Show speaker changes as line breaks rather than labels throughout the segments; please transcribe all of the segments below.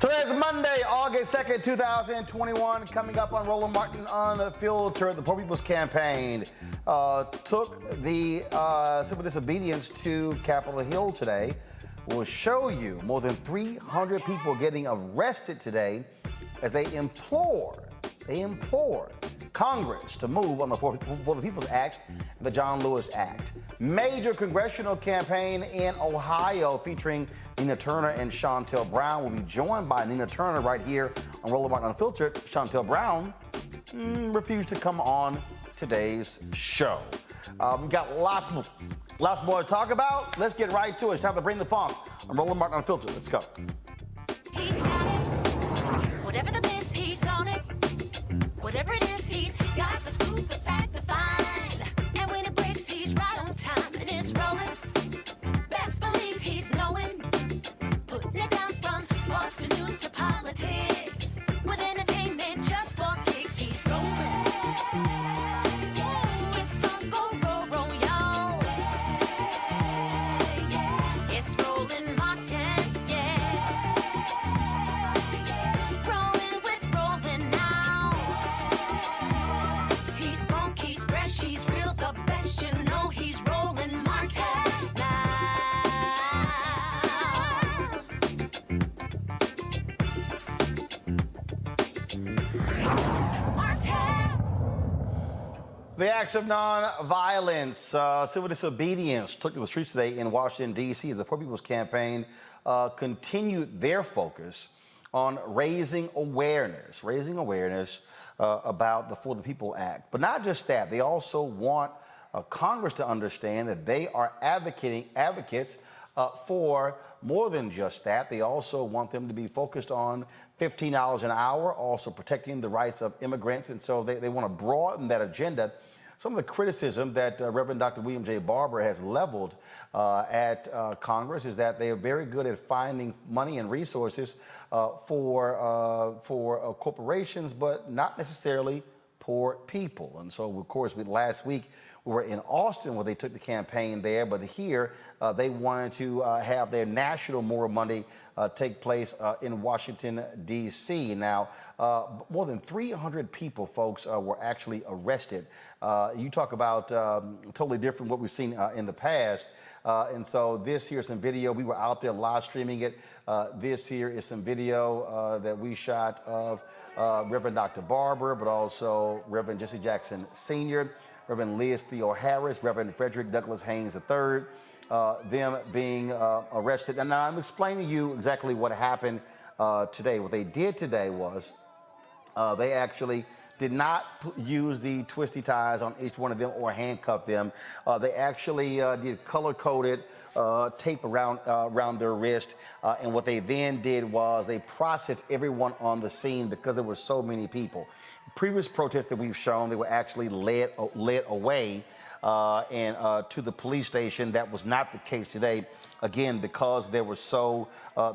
Today is Monday, August 2nd, 2021. Coming up on Roland Martin Unfiltered, the Poor People's Campaign took the civil disobedience to Capitol Hill today. We'll show you more than 300 people getting arrested today as they implore Congress to move on the For the People's Act and the John Lewis Act. Major congressional campaign in Ohio featuring Nina Turner and Chantel Brown. Will be joined by Nina Turner right here on Roland Martin Unfiltered. Chantel Brown refused to come on today's show. We've got lots more to talk about. Let's get right to it. It's time to bring the funk on Roland Martin Unfiltered. Let's go.
He's got it. Whatever the miss, he's on it. Whatever it is, he's got the scoop, the fact, the find. And when it breaks, he's right on time and it's rolling. Best believe he's knowing. Putting it down from sports to news to politics. With entertainment just for kicks, he's rolling. It's on go, roll, y'all. It's Roland Martin, Rolling with Roland now. He's funk, he's fresh, he's real, the best, you know he's Roland Martin now. Martin.
The acts of non-violence, civil disobedience took to the streets today in Washington, D.C. as the Poor People's Campaign continued their focus on raising awareness about the For the People Act. But not just that, they also want Congress to understand that they are advocates for more than just that. They also want them to be focused on $15 an hour, also protecting the rights of immigrants. And so they want to broaden that agenda. Some of the criticism that Reverend Dr. William J. Barber has leveled at Congress is that they are very good at finding money and resources for corporations, but not necessarily poor people. And so, of course, last week we were in Austin where they took the campaign there, but here they wanted to have their National More Monday take place in Washington, D.C. Now, more than 300 people, folks, were actually arrested. You talk about totally different what we've seen in the past. And so this here's some video. We were out there live streaming it. This here is some video that we shot of Reverend Dr. Barber, but also Reverend Jesse Jackson Sr., Reverend Liz Theo Harris, Reverend Frederick Douglass Haynes III, them being arrested. And now I'm explaining to you exactly what happened today. What they did today was they actually did not use the twisty ties on each one of them or handcuff them. They actually did color-coded tape around their wrist. And what they then did was they processed everyone on the scene because there were so many people. Previous protests that we've shown, they were actually led away to the police station. That was not the case today, again, because there were so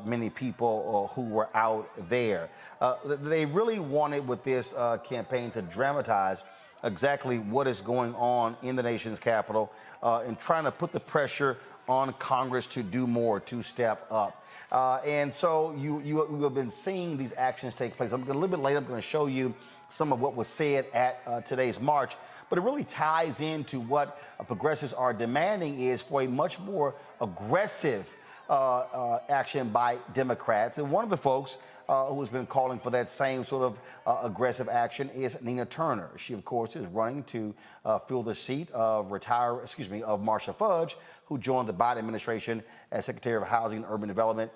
many people who were out there. They really wanted with this campaign to dramatize exactly what is going on in the nation's capital and trying to put the pressure on Congress to do more, to step up. And so you have been seeing these actions take place. A little bit later, I'm going to show you some of what was said at today's march, but it really ties into what progressives are demanding is for a much more aggressive action by Democrats. And one of the folks who has been calling for that same sort of aggressive action is Nina Turner. She, of course, is running to fill the seat of Marsha Fudge, who joined the Biden administration as Secretary of Housing and Urban Development.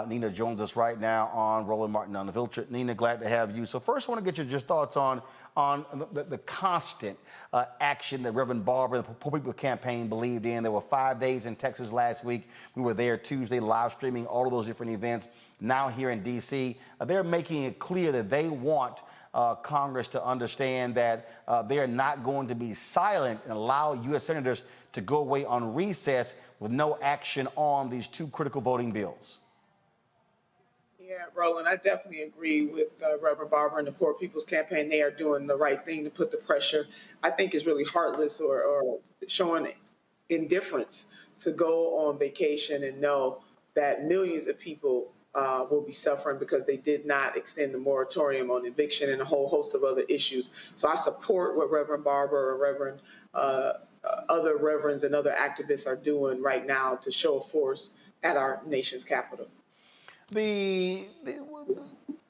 Nina joins us right now on Roland Martin Unfiltered. Nina, glad to have you. So first, I want to get your just thoughts on the constant action that Reverend Barber, the Poor People Campaign, believed in. There were 5 days in Texas last week. We were there Tuesday, live streaming all of those different events. Now here in D.C., they're making it clear that they want Congress to understand that they are not going to be silent and allow U.S. senators to go away on recess with no action on these two critical voting bills.
Yeah, Roland, I definitely agree with Reverend Barber and the Poor People's Campaign. They are doing the right thing to put the pressure. I think it's really heartless or showing indifference to go on vacation and know that millions of people will be suffering because they did not extend the moratorium on eviction and a whole host of other issues. So I support what Reverend Barber or Reverend other reverends and other activists are doing right now to show force at our nation's capital.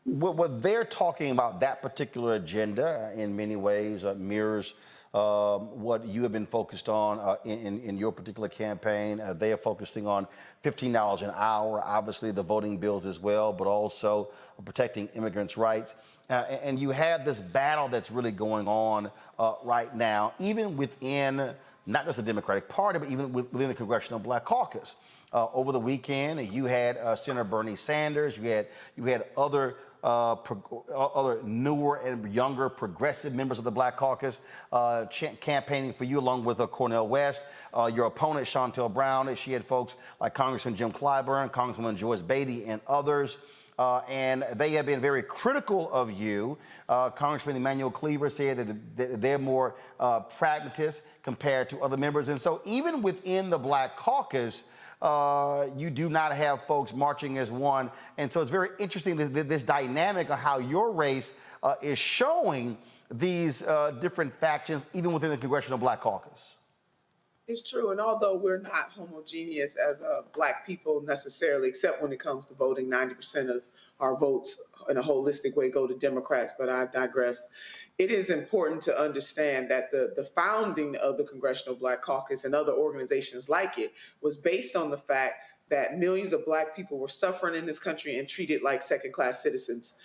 What they're talking about, that particular agenda, in many ways mirrors what you have been focused on in your particular campaign. They are focusing on $15 an hour, obviously the voting bills as well, but also protecting immigrants' rights. And you have this battle that's really going on right now, even within not just the Democratic Party, but even within the Congressional Black Caucus. Over the weekend, you had Senator Bernie Sanders, you had other newer and younger progressive members of the Black Caucus campaigning for you, along with Cornel West. Your opponent, Shontel Brown, she had folks like Congressman Jim Clyburn, Congresswoman Joyce Beatty, and others. And they have been very critical of you. Congressman Emmanuel Cleaver said that they're more pragmatist compared to other members. And so even within the Black Caucus, you do not have folks marching as one. And so it's very interesting, this dynamic of how your race is showing these different factions, even within the Congressional Black Caucus.
It's true, and although we're not homogeneous as Black people necessarily, except when it comes to voting, 90% of our votes in a holistic way go to Democrats, but I digress. It is important to understand that the founding of the Congressional Black Caucus and other organizations like it was based on the fact that millions of Black people were suffering in this country and treated like second-class citizens.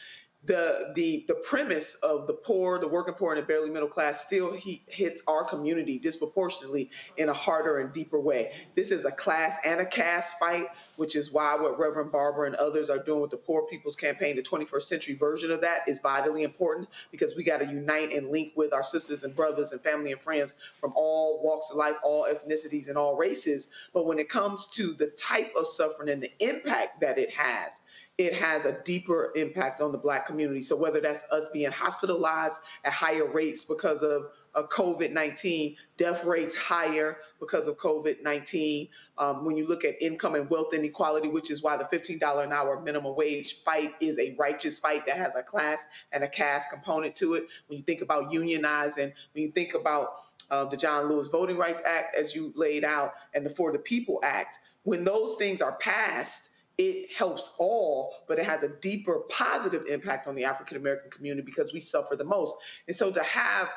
The premise of the poor, the working poor, and the barely middle class still hits our community disproportionately in a harder and deeper way. This is a class and a caste fight, which is why what Reverend Barber and others are doing with the Poor People's Campaign, the 21st century version of that, is vitally important, because we got to unite and link with our sisters and brothers and family and friends from all walks of life, all ethnicities, and all races. But when it comes to the type of suffering and the impact that it has a deeper impact on the Black community. So whether that's us being hospitalized at higher rates because of COVID-19, death rates higher because of COVID-19, when you look at income and wealth inequality, which is why the $15 an hour minimum wage fight is a righteous fight that has a class and a caste component to it. When you think about unionizing, when you think about the John Lewis Voting Rights Act, as you laid out, and the For the People Act, when those things are passed, it helps all, but it has a deeper positive impact on the African-American community because we suffer the most. And so to have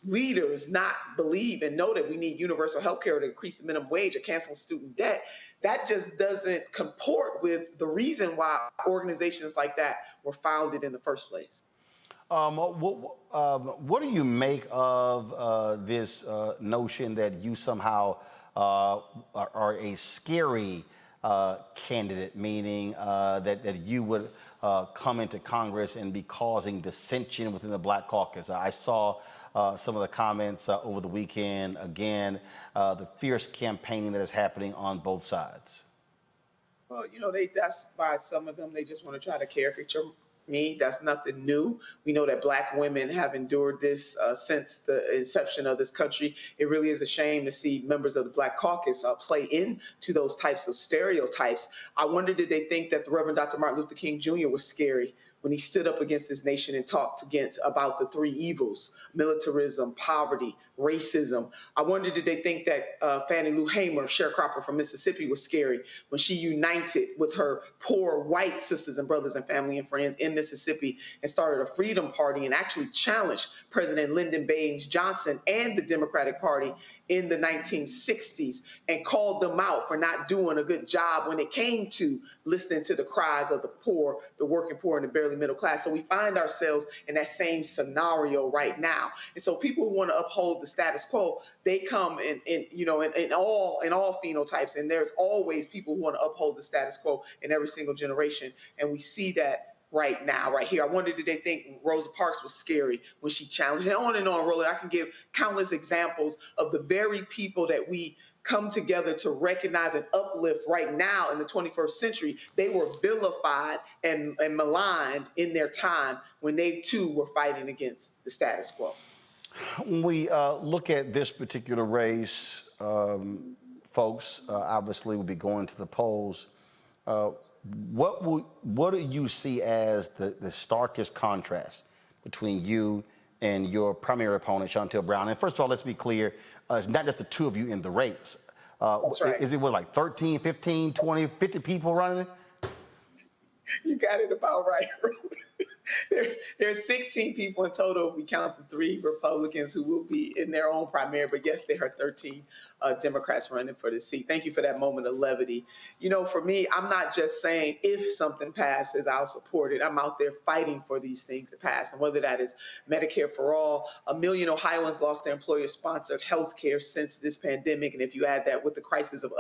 leaders not believe and know that we need universal health care to increase the minimum wage or cancel student debt, that just doesn't comport with the reason why organizations like that were founded in the first place.
What do you make of this notion that you somehow are a scary candidate, meaning that you would come into Congress and be causing dissension within the Black Caucus? I saw some of the comments over the weekend. Again, the fierce campaigning that is happening on both sides.
Well, you know, that's by some of them, they just want to try to caricature me. That's nothing new. We know that Black women have endured this since the inception of this country. It really is a shame to see members of the Black Caucus play into those types of stereotypes. I wonder, did they think that the Reverend Dr. Martin Luther King Jr. was scary when he stood up against this nation and talked about the three evils: militarism, poverty, racism? I wonder, did they think that Fannie Lou Hamer, sharecropper from Mississippi, was scary when she united with her poor white sisters and brothers and family and friends in Mississippi and started a freedom party and actually challenged President Lyndon Baines Johnson and the Democratic Party in the 1960s and called them out for not doing a good job when it came to listening to the cries of the poor, the working poor, and the barely middle class? So we find ourselves in that same scenario right now. And so people who want to uphold the status quo, they come in all phenotypes, and there's always people who want to uphold the status quo in every single generation. And we see that right now, right here. I wonder, did they think Rosa Parks was scary when she challenged? And on, Roland. I can give countless examples of the very people that we come together to recognize and uplift right now in the 21st century. They were vilified and maligned in their time when they too were fighting against the status quo.
When we look at this particular race, folks obviously will be going to the polls. what do you see as the starkest contrast between you and your primary opponent, Shontel Brown? And first of all, let's be clear, it's not just the two of you in the race.
That's right.
Is it like 13, 15, 20, 50 people running?
You got it about right. There's 16 people in total if we count the 3 Republicans who will be in their own primary, but yes, there are 13 Democrats running for the seat. Thank you for that moment of levity. You know, for me, I'm not just saying if something passes, I'll support it. I'm out there fighting for these things to pass, and whether that is Medicare for all, 1 million Ohioans lost their employer-sponsored health care since this pandemic, and if you add that with the crisis of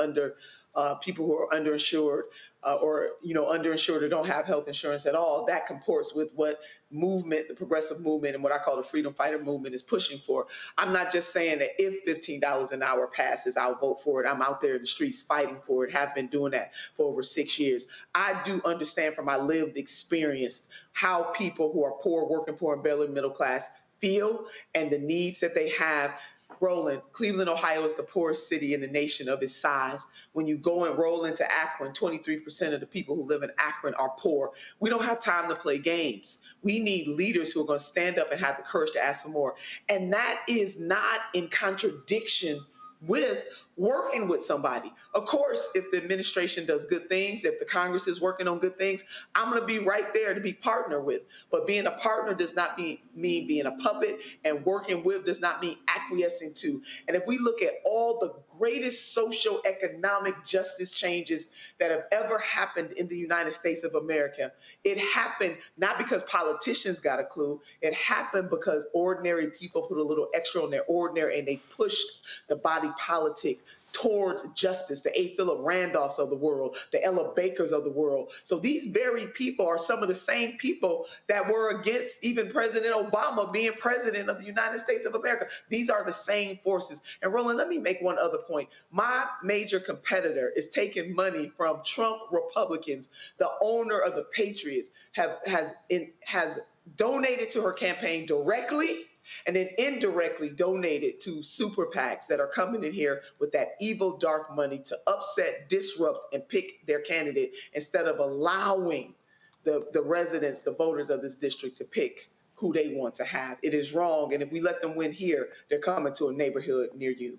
people who are underinsured or underinsured or don't have health insurance at all, that comports with what movement, the progressive movement, and what I call the freedom fighter movement is pushing for. I'm not just saying that if $15 an hour passes, I'll vote for it. I'm out there in the streets fighting for it, have been doing that for over 6 years. I do understand from my lived experience how people who are poor, working poor, and barely middle class feel and the needs that they have. Roland, Cleveland, Ohio is the poorest city in the nation of its size. When you go and roll into Akron, 23% of the people who live in Akron are poor. We don't have time to play games. We need leaders who are going to stand up and have the courage to ask for more. And that is not in contradiction with working with somebody. Of course, if the administration does good things, if the Congress is working on good things, I'm going to be right there to be partner with. But being a partner does not mean being a puppet, and working with does not mean acquiescing to. And if we look at all the greatest socio-economic justice changes that have ever happened in the United States of America, it happened not because politicians got a clue. It happened because ordinary people put a little extra on their ordinary, and they pushed the body politic towards justice, the A. Philip Randolphs of the world, the Ella Bakers of the world. So these very people are some of the same people that were against even President Obama being president of the United States of America. These are the same forces. And Roland, let me make one other point. My major competitor is taking money from Trump Republicans. The owner of the Patriots has donated to her campaign directly, and then indirectly donated to super PACs that are coming in here with that evil, dark money to upset, disrupt, and pick their candidate instead of allowing the residents, the voters of this district to pick who they want to have. It is wrong, and if we let them win here, they're coming to a neighborhood near you.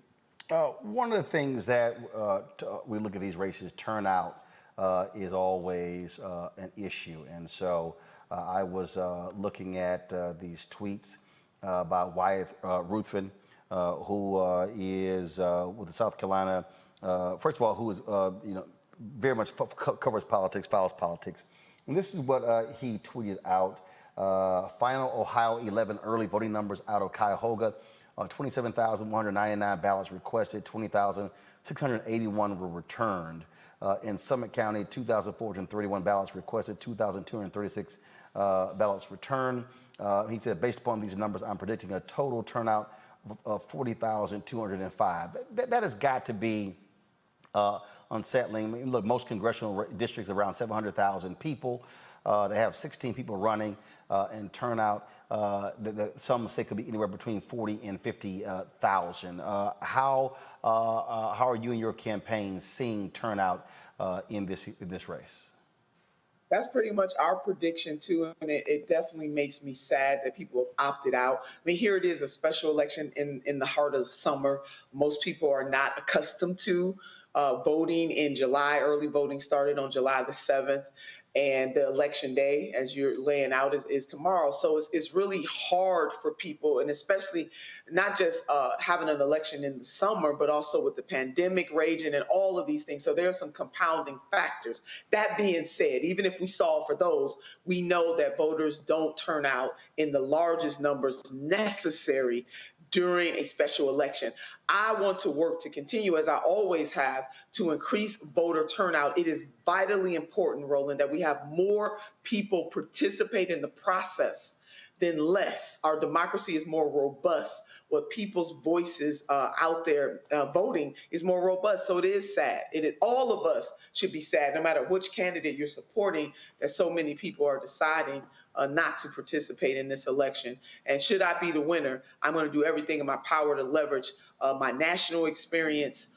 One of the things that we look at these races, turnout is always an issue. And so I was looking at these tweets by Wyatt Ruthven, who is with the South Carolina, first of all, who is, very much covers politics, follows politics. And this is what he tweeted out. Final Ohio 11 early voting numbers out of Cuyahoga. 27,199 ballots requested, 20,681 were returned. In Summit County, 2,431 ballots requested, 2,236 ballots returned. He said, based upon these numbers, I'm predicting a total turnout of 40,205. That has got to be unsettling. I mean, look, most congressional districts around 700,000 people. They have 16 people running, and turnout, some say could be anywhere between 40 and 50,000. How are you and your campaign seeing turnout in this race?
That's pretty much our prediction, too, and it definitely makes me sad that people have opted out. I mean, here it is, a special election in the heart of summer. Most people are not accustomed to voting in July. Early voting started on July the 7th. And the election day, as you're laying out, is tomorrow. So it's really hard for people, and especially not just having an election in the summer, but also with the pandemic raging and all of these things. So there are some compounding factors. That being said, even if we solve for those, we know that voters don't turn out in the largest numbers necessary during a special election. I want to work to continue, as I always have, to increase voter turnout. It is vitally important, Roland, that we have more people participate in the process than less. Our democracy is more robust. What people's voices out there voting is more robust. So it is sad. All of us should be sad, no matter which candidate you're supporting, that so many people are deciding not to participate in this election. And should I be the winner, I'm going to do everything in my power to leverage my national experience,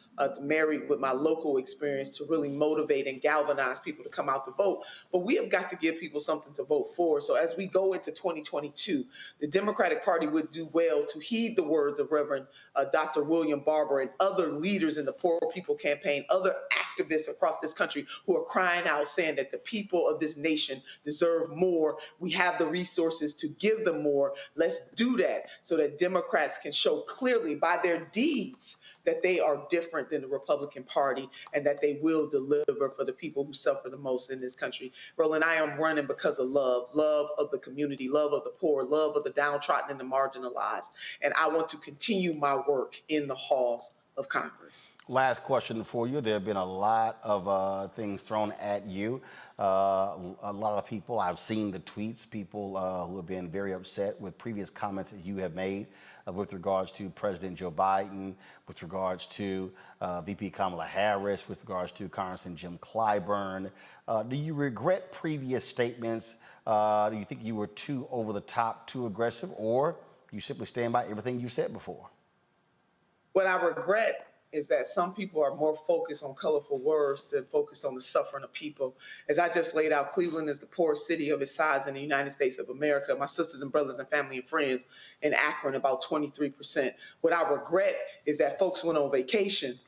married with my local experience to really motivate and galvanize people to come out to vote. But we have got to give people something to vote for. So as we go into 2022, the Democratic Party would do well to heed the words of Reverend Dr. William Barber and other leaders in the Poor People Campaign, other activists across this country who are crying out saying that the people of this nation deserve more. We have the resources to give them more. Let's do that so that Democrats can show clearly by their deeds that they are different than the Republican Party and that they will deliver for the people who suffer the most in this country. Roland, I am running because of love of the community, love of the poor, love of the downtrodden and the marginalized. And I want to continue my work in the halls of Congress.
Last question for you. There have been a lot of things thrown at you. A lot of people, I've seen the tweets, people who have been very upset with previous comments that you have made with regards to President Joe Biden, with regards to VP Kamala Harris, with regards to Congressman Jim Clyburn. Do you regret previous statements? Do you think you were too over the top, too aggressive, or you simply stand by everything you said before?
What I regret is that some people are more focused on colorful words than focused on the suffering of people. As I just laid out, Cleveland is the poorest city of its size in the United States of America. My sisters and brothers and family and friends in Akron, about 23%. What I regret is that folks went on vacation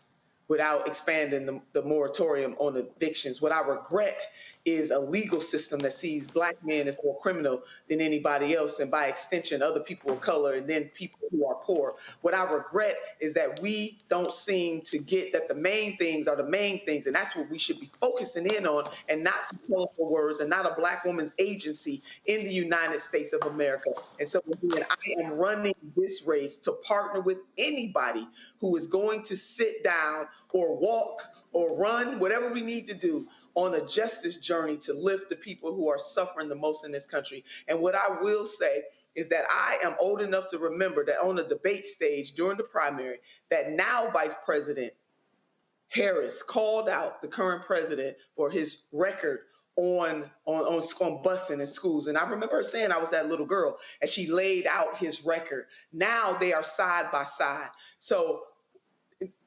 without expanding the moratorium on evictions. What I regret is a legal system that sees Black men as more criminal than anybody else, and by extension, other people of color, and then people who are poor. What I regret is that we don't seem to get that the main things are the main things, and that's what we should be focusing in on, and not some colorful words, and not a Black woman's agency in the United States of America. And so again, I am running this race to partner with anybody who is going to sit down or walk or run, whatever we need to do, on a justice journey to lift the people who are suffering the most in this country. And what I will say is that I am old enough to remember that on the debate stage during the primary, that now Vice President Harris called out the current president for his record on busing in schools. And I remember her saying I was that little girl, and she laid out his record. Now they are side by side. So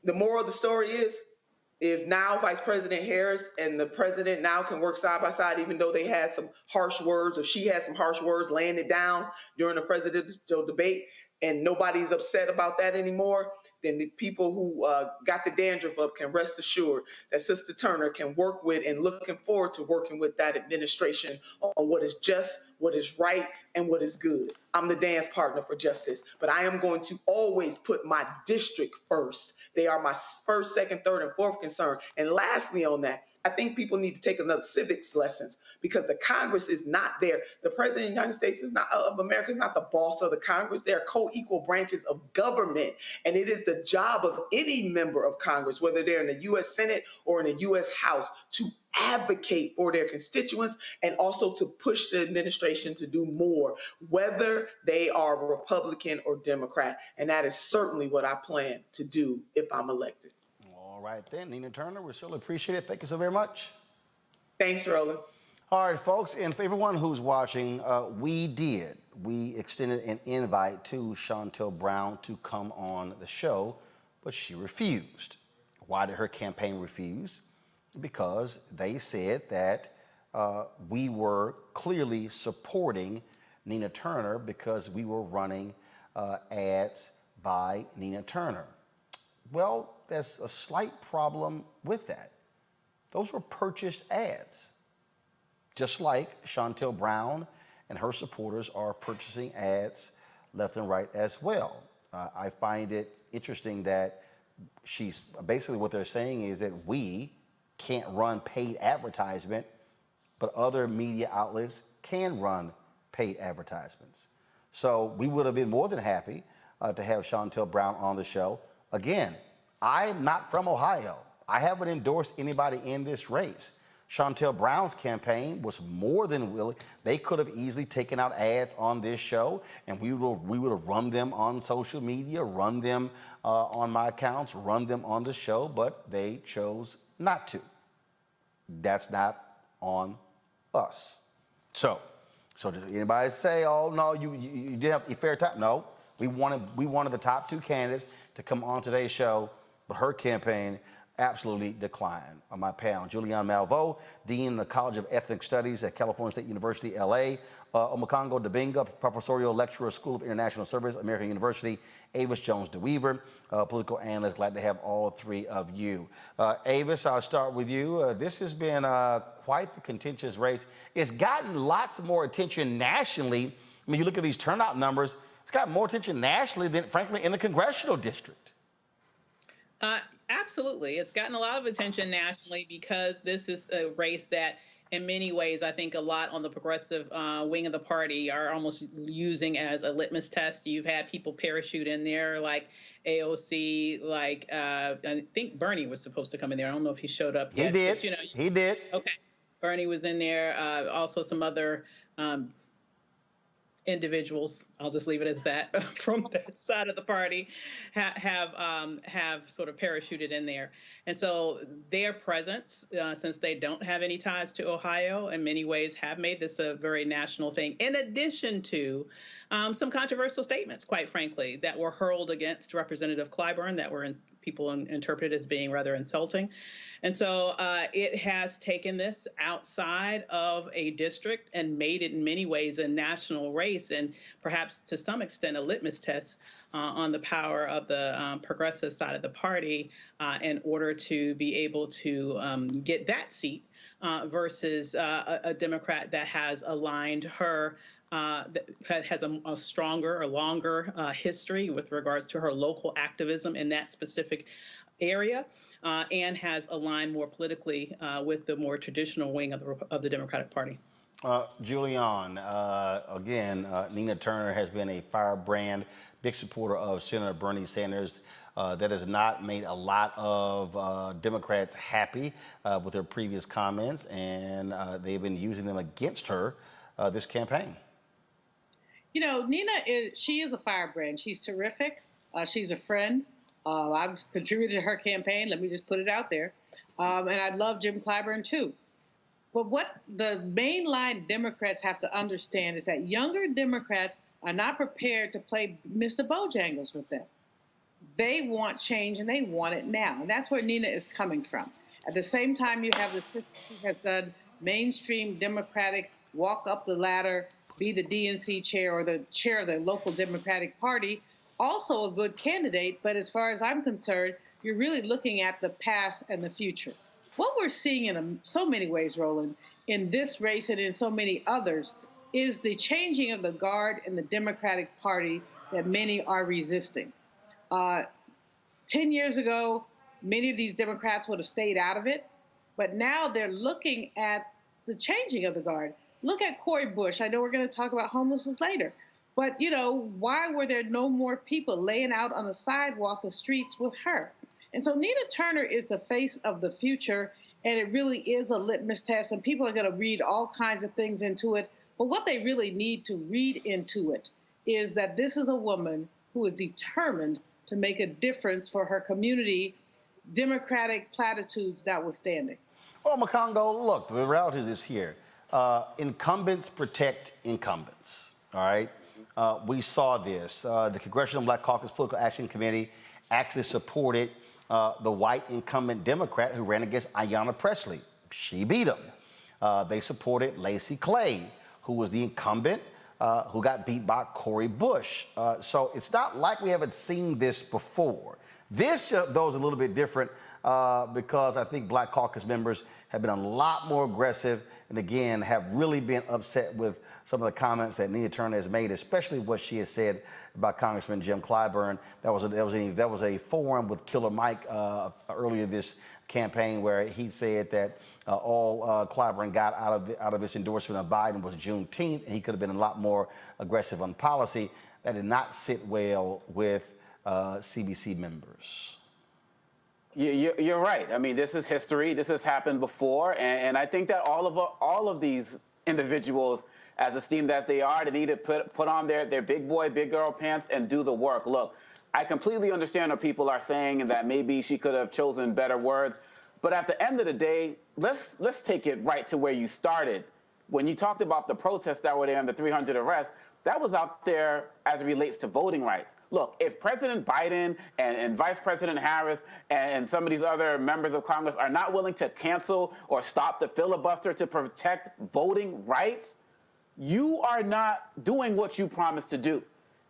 the moral of the story is, if now Vice President Harris and the president now can work side by side, even though they had some harsh words, or she had some harsh words laying it down during the presidential debate, and nobody's upset about that anymore, then the people who got the dandruff up can rest assured that Sister Turner can work with, and looking forward to working with that administration on what is just, what is right, and what is good. I'm the dance partner for justice, but I am going to always put my district first. They are my first, second, third, and fourth concern. And lastly on that, I think people need to take another civics lessons, because the Congress is not there. The President of the United States of America is not the boss of the Congress. They are co-equal branches of government. And it is the job of any member of Congress, whether they're in the U.S. Senate or in the U.S. House, to advocate for their constituents and also to push the administration to do more, whether they are Republican or Democrat. And that is certainly what I plan to do if I'm elected.
All right then, Nina Turner, we surely appreciate it. Thank you so very much.
Thanks, Roland.
All right, folks, and for everyone who's watching, we extended an invite to Chantel Brown to come on the show, but she refused. Why did her campaign refuse? Because they said that we were clearly supporting Nina Turner because we were running ads by Nina Turner. Well, there's a slight problem with that. Those were purchased ads, just like Chantel Brown and her supporters are purchasing ads left and right as well. I find it interesting that she's basically, what they're saying is that we can't run paid advertisement, but other media outlets can run paid advertisements. So we would have been more than happy to have Chantel Brown on the show. Again, I'm not from Ohio. I haven't endorsed anybody in this race. Chantel Brown's campaign was more than willing. They could have easily taken out ads on this show, and we would have run them on social media, run them on my accounts, run them on the show, but they chose not to. That's not on us. So does anybody say, oh no, you didn't have a fair time? No, we wanted the top two candidates to come on today's show, but her campaign absolutely declined. On my panel, Julianne Malveaux, Dean of the College of Ethnic Studies at California State University, LA. Omokongo Dabinga, Professorial Lecturer, School of International Service, American University. Avis Jones-DeWeaver, political analyst. Glad to have all three of you. Avis, I'll start with you. This has been quite the contentious race. It's gotten lots more attention nationally. I mean, you look at these turnout numbers, it's got more attention nationally than, frankly, in the congressional district.
Absolutely. It's gotten a lot of attention nationally because this is a race that, in many ways, I think a lot on the progressive wing of the party are almost using as a litmus test. You've had people parachute in there like AOC, like I think Bernie was supposed to come in there. I don't know if he showed up yet.
He did.
But,
He did.
Okay. Bernie was in there. Also some other individuals, I'll just leave it as that, from that side of the party have sort of parachuted in there. And so their presence, since they don't have any ties to Ohio, in many ways have made this a very national thing, in addition to some controversial statements, quite frankly, that were hurled against Representative Clyburn that were people interpreted as being rather insulting. And so it has taken this outside of a district and made it in many ways a national race and perhaps to some extent a litmus test on the power of the progressive side of the party in order to be able to get that seat versus a Democrat that has aligned her that has a stronger or longer history with regards to her local activism in that specific area. And has aligned more politically with the more traditional wing of the Democratic Party.
Julianne, again, Nina Turner has been a firebrand, big supporter of Senator Bernie Sanders. That has not made a lot of Democrats happy with her previous comments, and they've been using them against her this campaign.
You know, Nina she is a firebrand. She's terrific. She's a friend. I've contributed to her campaign. Let me just put it out there. And I love Jim Clyburn, too. But what the mainline Democrats have to understand is that younger Democrats are not prepared to play Mr. Bojangles with them. They want change, and they want it now. And that's where Nina is coming from. At the same time, you have the sister who has done mainstream Democratic, walk up the ladder, be the DNC chair or the chair of the local Democratic Party, also a good candidate, but as far as I'm concerned, you're really looking at the past and the future. What we're seeing in so many ways, Roland, in this race and in so many others, is the changing of the guard in the Democratic Party that many are resisting. 10 years ago, many of these Democrats would have stayed out of it, but now they're looking at the changing of the guard. Look at Cori Bush. I know we're going to talk about homelessness later. But, you know, why were there no more people laying out on the sidewalk, the streets with her? And so Nina Turner is the face of the future, and it really is a litmus test, and people are going to read all kinds of things into it. But what they really need to read into it is that this is a woman who is determined to make a difference for her community, Democratic platitudes notwithstanding.
Well, Omokongo, look, the reality is here. Incumbents protect incumbents, all right? We saw this. The Congressional Black Caucus Political Action Committee actually supported the white incumbent Democrat who ran against Ayanna Pressley. She beat him. They supported Lacey Clay, who was the incumbent who got beat by Cori Bush. So it's not like we haven't seen this before. This, though, is a little bit different because I think Black Caucus members have been a lot more aggressive and, again, have really been upset with some of the comments that Nina Turner has made, especially what she has said about Congressman Jim Clyburn. That was a forum with Killer Mike earlier this campaign where he said that all Clyburn got out of his endorsement of Biden was Juneteenth, and he could have been a lot more aggressive on policy. That did not sit well with CBC members.
You're right. I mean, this is history. This has happened before, and I think that all of these individuals, as esteemed as they are, they need to put on their big boy, big girl pants and do the work. Look, I completely understand what people are saying and that maybe she could have chosen better words, but at the end of the day, let's take it right to where you started. When you talked about the protests that were there and the 300 arrests, that was out there as it relates to voting rights. Look, if President Biden and Vice President Harris and some of these other members of Congress are not willing to cancel or stop the filibuster to protect voting rights, you are not doing what you promised to do.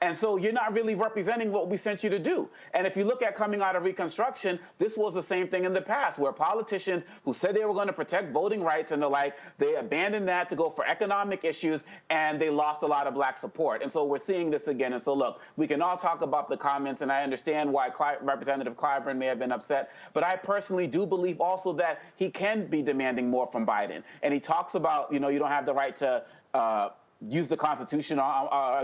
And so you're not really representing what we sent you to do. And if you look at coming out of Reconstruction, this was the same thing in the past, where politicians who said they were going to protect voting rights and the like, they abandoned that to go for economic issues, and they lost a lot of black support. And so we're seeing this again. And so look, we can all talk about the comments, and I understand why Representative Clyburn may have been upset, but I personally do believe also that he can be demanding more from Biden. And he talks about, you know, you don't have the right to use the Constitution,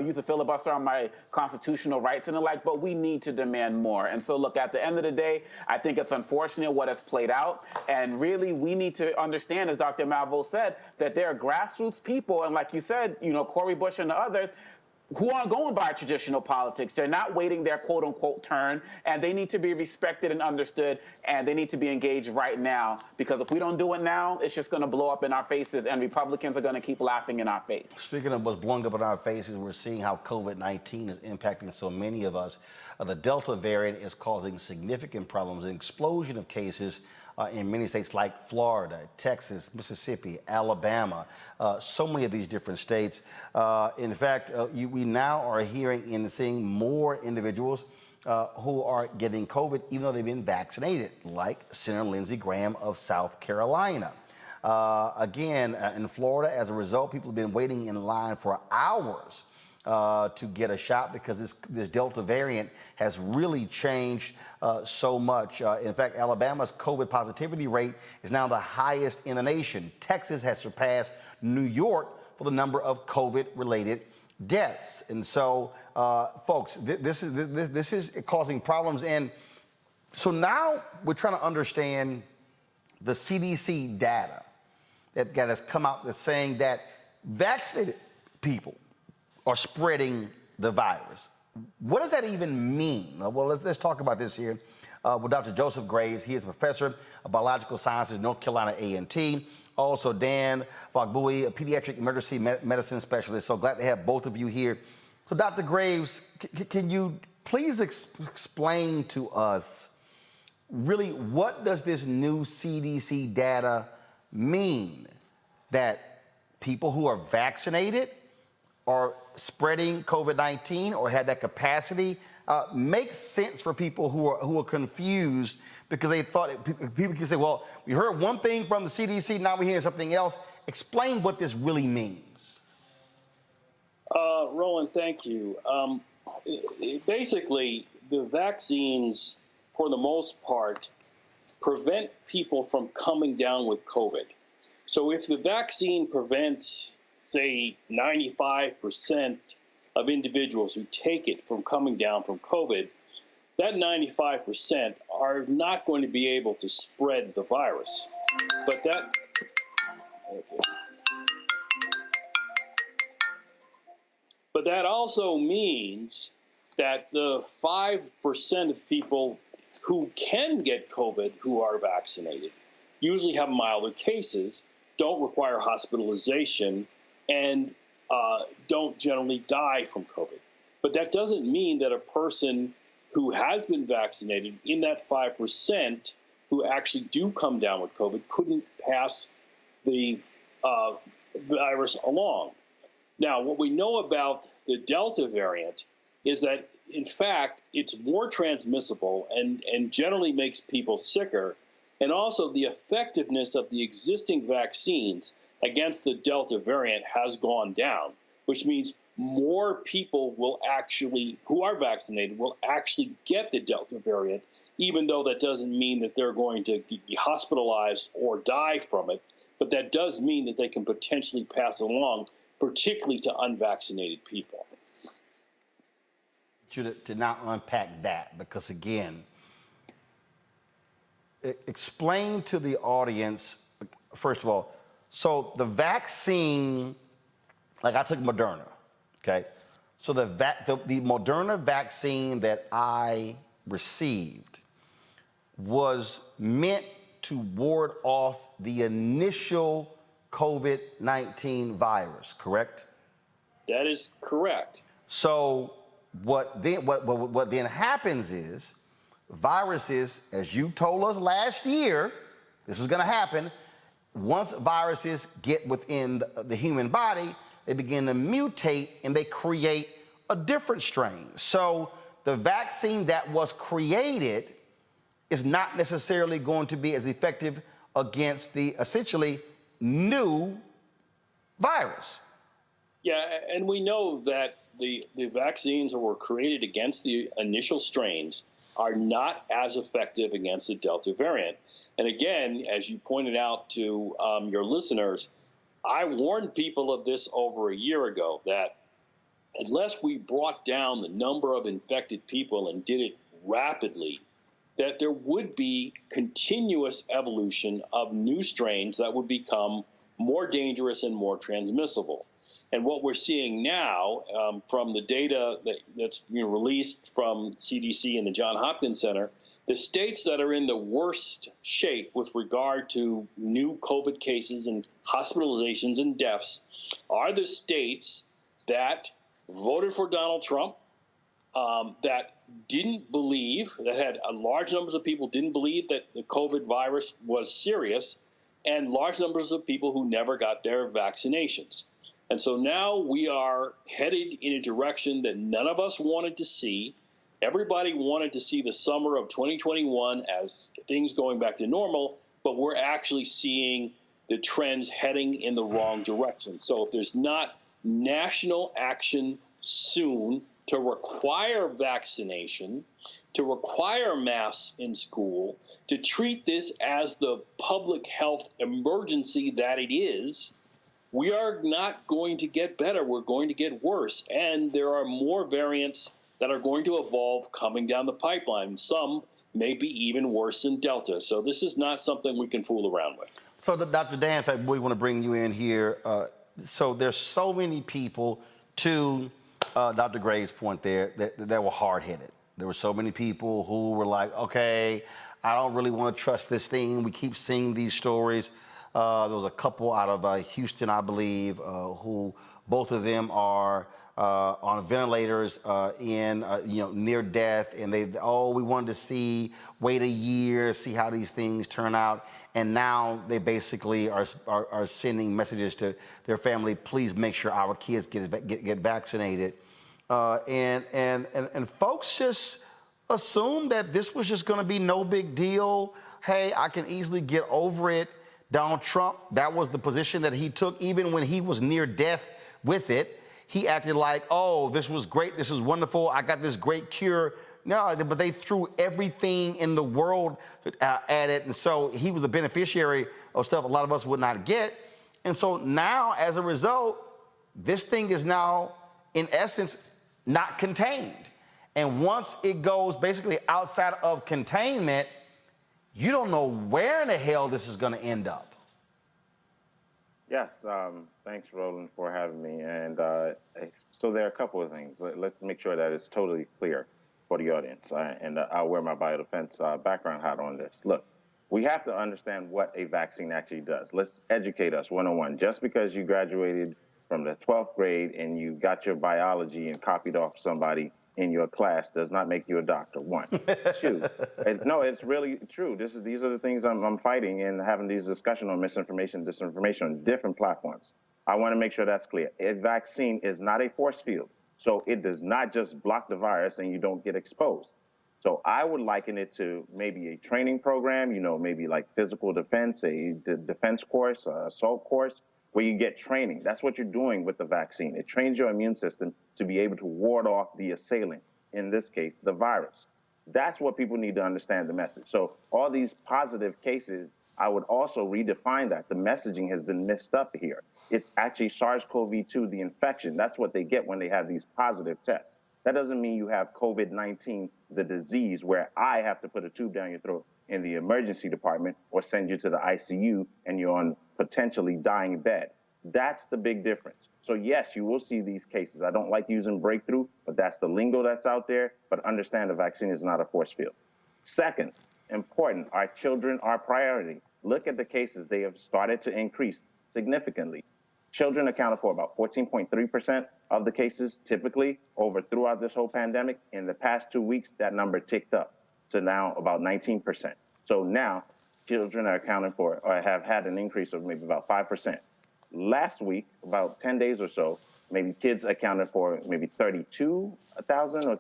use a filibuster on my constitutional rights and the like, but we need to demand more. And so, look, at the end of the day, I think it's unfortunate what has played out. And really, we need to understand, as Dr. Malvo said, that there are grassroots people, and like you said, you know, Cori Bush and the others, who aren't going by traditional politics. They're not waiting their quote-unquote turn, and they need to be respected and understood, and they need to be engaged right now, because if we don't do it now, it's just going to blow up in our faces, and Republicans are going to keep laughing in our face.
Speaking of what's blowing up in our faces, we're seeing how COVID-19 is impacting so many of us. The Delta variant is causing significant problems, an explosion of cases in many states like Florida, Texas, Mississippi, Alabama, so many of these different states. In fact, we now are hearing and seeing more individuals who are getting COVID even though they've been vaccinated, like Senator Lindsey Graham of South Carolina. Again, in Florida, as a result, people have been waiting in line for hours to get a shot because this Delta variant has really changed so much. In fact, Alabama's COVID positivity rate is now the highest in the nation. Texas has surpassed New York for the number of COVID-related deaths. And so, folks, this is causing problems. And so now we're trying to understand the CDC data that has come out that's saying that vaccinated people are spreading the virus. What does that even mean? Well, let's talk about this here with Dr. Joseph Graves. He is a professor of biological sciences, North Carolina A&T. Also, Dan Fogbui, a pediatric emergency medicine specialist. So glad to have both of you here. So, Dr. Graves, can you please explain to us really what does this new CDC data mean? That people who are vaccinated are spreading COVID-19 or have that capacity? Makes sense for people who are confused because they thought people can say, well, we heard one thing from the CDC, now we're hearing something else. Explain what this really means.
Roland, thank you. Basically, the vaccines, for the most part, prevent people from coming down with COVID. So if the vaccine prevents, say, 95% of individuals who take it from coming down from COVID, that 95% are not going to be able to spread the virus. But that also means that the 5% of people who can get COVID who are vaccinated usually have milder cases, don't require hospitalization, and don't generally die from COVID. But that doesn't mean that a person who has been vaccinated, in that 5% who actually do come down with COVID, couldn't pass the virus along. Now, what we know about the Delta variant is that, in fact, it's more transmissible and generally makes people sicker. And also the effectiveness of the existing vaccines against the Delta variant has gone down, which means more people will actually, who are vaccinated, will actually get the Delta variant, even though that doesn't mean that they're going to be hospitalized or die from it. But that does mean that they can potentially pass along, particularly to unvaccinated people.
To not unpack that, because again, explain to the audience, first of all, so the vaccine, like I took Moderna, okay? So the Moderna vaccine that I received was meant to ward off the initial COVID-19 virus, correct?
That is correct.
So what then happens is viruses, as you told us last year, this is going to happen. Once viruses get within the human body, they begin to mutate and they create a different strain. So the vaccine that was created is not necessarily going to be as effective against the essentially new virus.
Yeah, and we know that the vaccines that were created against the initial strains are not as effective against the Delta variant. And again, as you pointed out to your listeners, I warned people of this over a year ago, that unless we brought down the number of infected people and did it rapidly, that there would be continuous evolution of new strains that would become more dangerous and more transmissible. And what we're seeing now from the data that's being released from CDC and the Johns Hopkins Center, the states that are in the worst shape with regard to new COVID cases and hospitalizations and deaths are the states that voted for Donald Trump, that didn't believe, that had large numbers of people didn't believe that the COVID virus was serious, and large numbers of people who never got their vaccinations. And so now we are headed in a direction that none of us wanted to see. Everybody wanted to see the summer of 2021 as things going back to normal, but we're actually seeing the trends heading in the wrong direction. So if there's not national action soon to require vaccination, to require masks in school, to treat this as the public health emergency that it is, we are not going to get better. We're going to get worse. And there are more variants that are going to evolve coming down the pipeline. Some may be even worse than Delta. So this is not something we can fool around with.
So, Dr. Dan, in fact, we want to bring you in here. So there's so many people, to Dr. Gray's point there, that were hard-headed. There were so many people who were like, okay, I don't really want to trust this thing. We keep seeing these stories. There was a couple out of Houston, I believe, who both of them are on ventilators near death, and we wanted to wait a year, see how these things turn out, and now they basically are sending messages to their family, please make sure our kids get vaccinated, and folks just assumed that this was just going to be no big deal. Hey, I can easily get over it. Donald Trump, that was the position that he took, even when he was near death with it. He acted like, oh, this was great, this is wonderful, I got this great cure. No, but they threw everything in the world at it, and so he was the beneficiary of stuff a lot of us would not get. And so now, as a result, this thing is now, in essence, not contained. And once it goes basically outside of containment, you don't know where in the hell this is going to end up.
Yes, thanks, Roland, for having me. And so there are a couple of things. Let's make sure that it's totally clear for the audience. And I'll wear my biodefense background hat on this. Look, we have to understand what a vaccine actually does. Let's educate us one-on-one. Just because you graduated from the 12th grade and you got your biology and copied off somebody in your class does not make you a doctor. One. Two, no, it's really true. These are the things I'm fighting and having these discussions on misinformation, disinformation on different platforms. I want to make sure that's clear. A vaccine is not a force field. So it does not just block the virus and you don't get exposed. So I would liken it to maybe a training program, maybe like physical defense, a defense course, assault course, where you get training. That's what you're doing with the vaccine. It trains your immune system to be able to ward off the assailant, in this case, the virus. That's what people need to understand the message. So all these positive cases, I would also redefine that. The messaging has been messed up here. It's actually SARS-CoV-2, the infection. That's what they get when they have these positive tests. That doesn't mean you have COVID-19, the disease, where I have to put a tube down your throat in the emergency department or send you to the ICU and you're on potentially dying bed. That's the big difference. So yes, you will see these cases. I don't like using breakthrough, but that's the lingo that's out there. But understand the vaccine is not a force field. Second, important, our children are priority. Look at the cases. They have started to increase significantly. Children accounted for about 14.3% of the cases typically throughout this whole pandemic. In the past 2 weeks, that number ticked up to now about 19%. So now children are accounted for or have had an increase of maybe about 5%. Last week, about 10 days or so, maybe kids accounted for maybe 32,000 or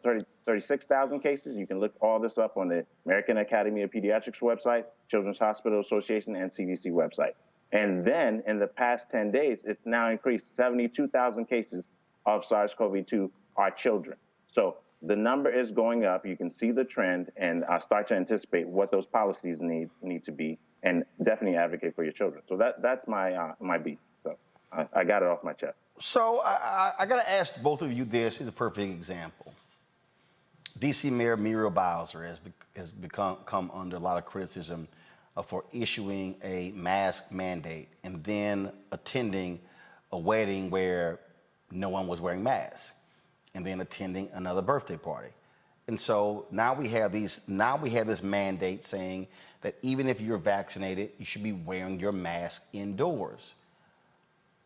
36,000 cases. You can look all this up on the American Academy of Pediatrics website, Children's Hospital Association, and CDC website. And then in the past 10 days, it's now increased 72,000 cases of SARS-CoV-2 are children. So the number is going up. You can see the trend and start to anticipate what those policies need to be, and definitely advocate for your children. So that's my beat. So I got it off my chest.
So I got to ask both of you this. Here's a perfect example. D.C. Mayor Muriel Bowser has come under a lot of criticism for issuing a mask mandate and then attending a wedding where no one was wearing masks, and then attending another birthday party. And so now we have this mandate saying that even if you're vaccinated, you should be wearing your mask indoors.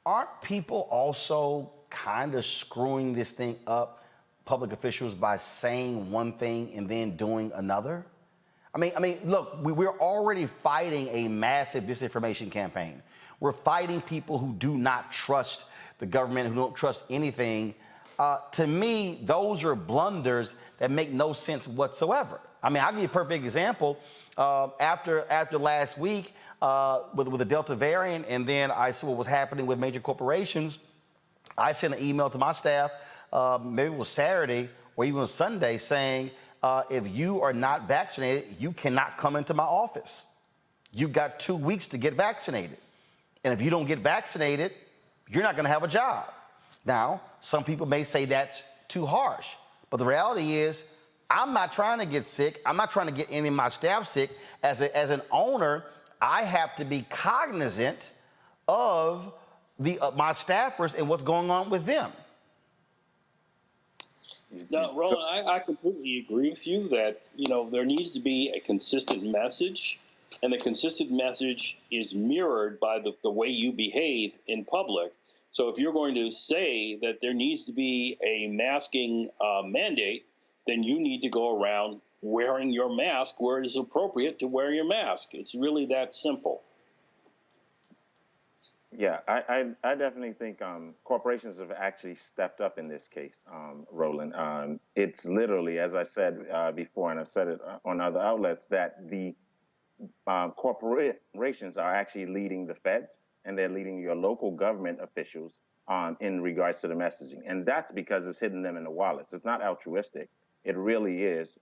Aren't people also kind of screwing this thing up, public officials, by saying one thing and then doing another? I mean, look, we're already fighting a massive disinformation campaign. We're fighting people who do not trust the government, who don't trust anything. To me, those are blunders that make no sense whatsoever. I mean, I'll give you a perfect example. After last week with the Delta variant, and then I saw what was happening with major corporations, I sent an email to my staff, maybe it was Saturday or even Sunday, saying, if you are not vaccinated, you cannot come into my office. You've got 2 weeks to get vaccinated. And if you don't get vaccinated, you're not going to have a job. Now, some people may say that's too harsh, but the reality is I'm not trying to get sick. I'm not trying to get any of my staff sick. As an owner, I have to be cognizant of my staffers and what's going on with them.
Now, Roland, I completely agree with you that, there needs to be a consistent message, and the consistent message is mirrored by the way you behave in public. So if you're going to say that there needs to be a masking mandate, then you need to go around wearing your mask where it is appropriate to wear your mask. It's really that simple.
Yeah, I definitely think corporations have actually stepped up in this case, Roland. It's literally, as I said before, and I've said it on other outlets, that the corporations are actually leading the feds, and they're leading your local government officials in regards to the messaging. And that's because it's hitting them in the wallets. It's not altruistic. It really is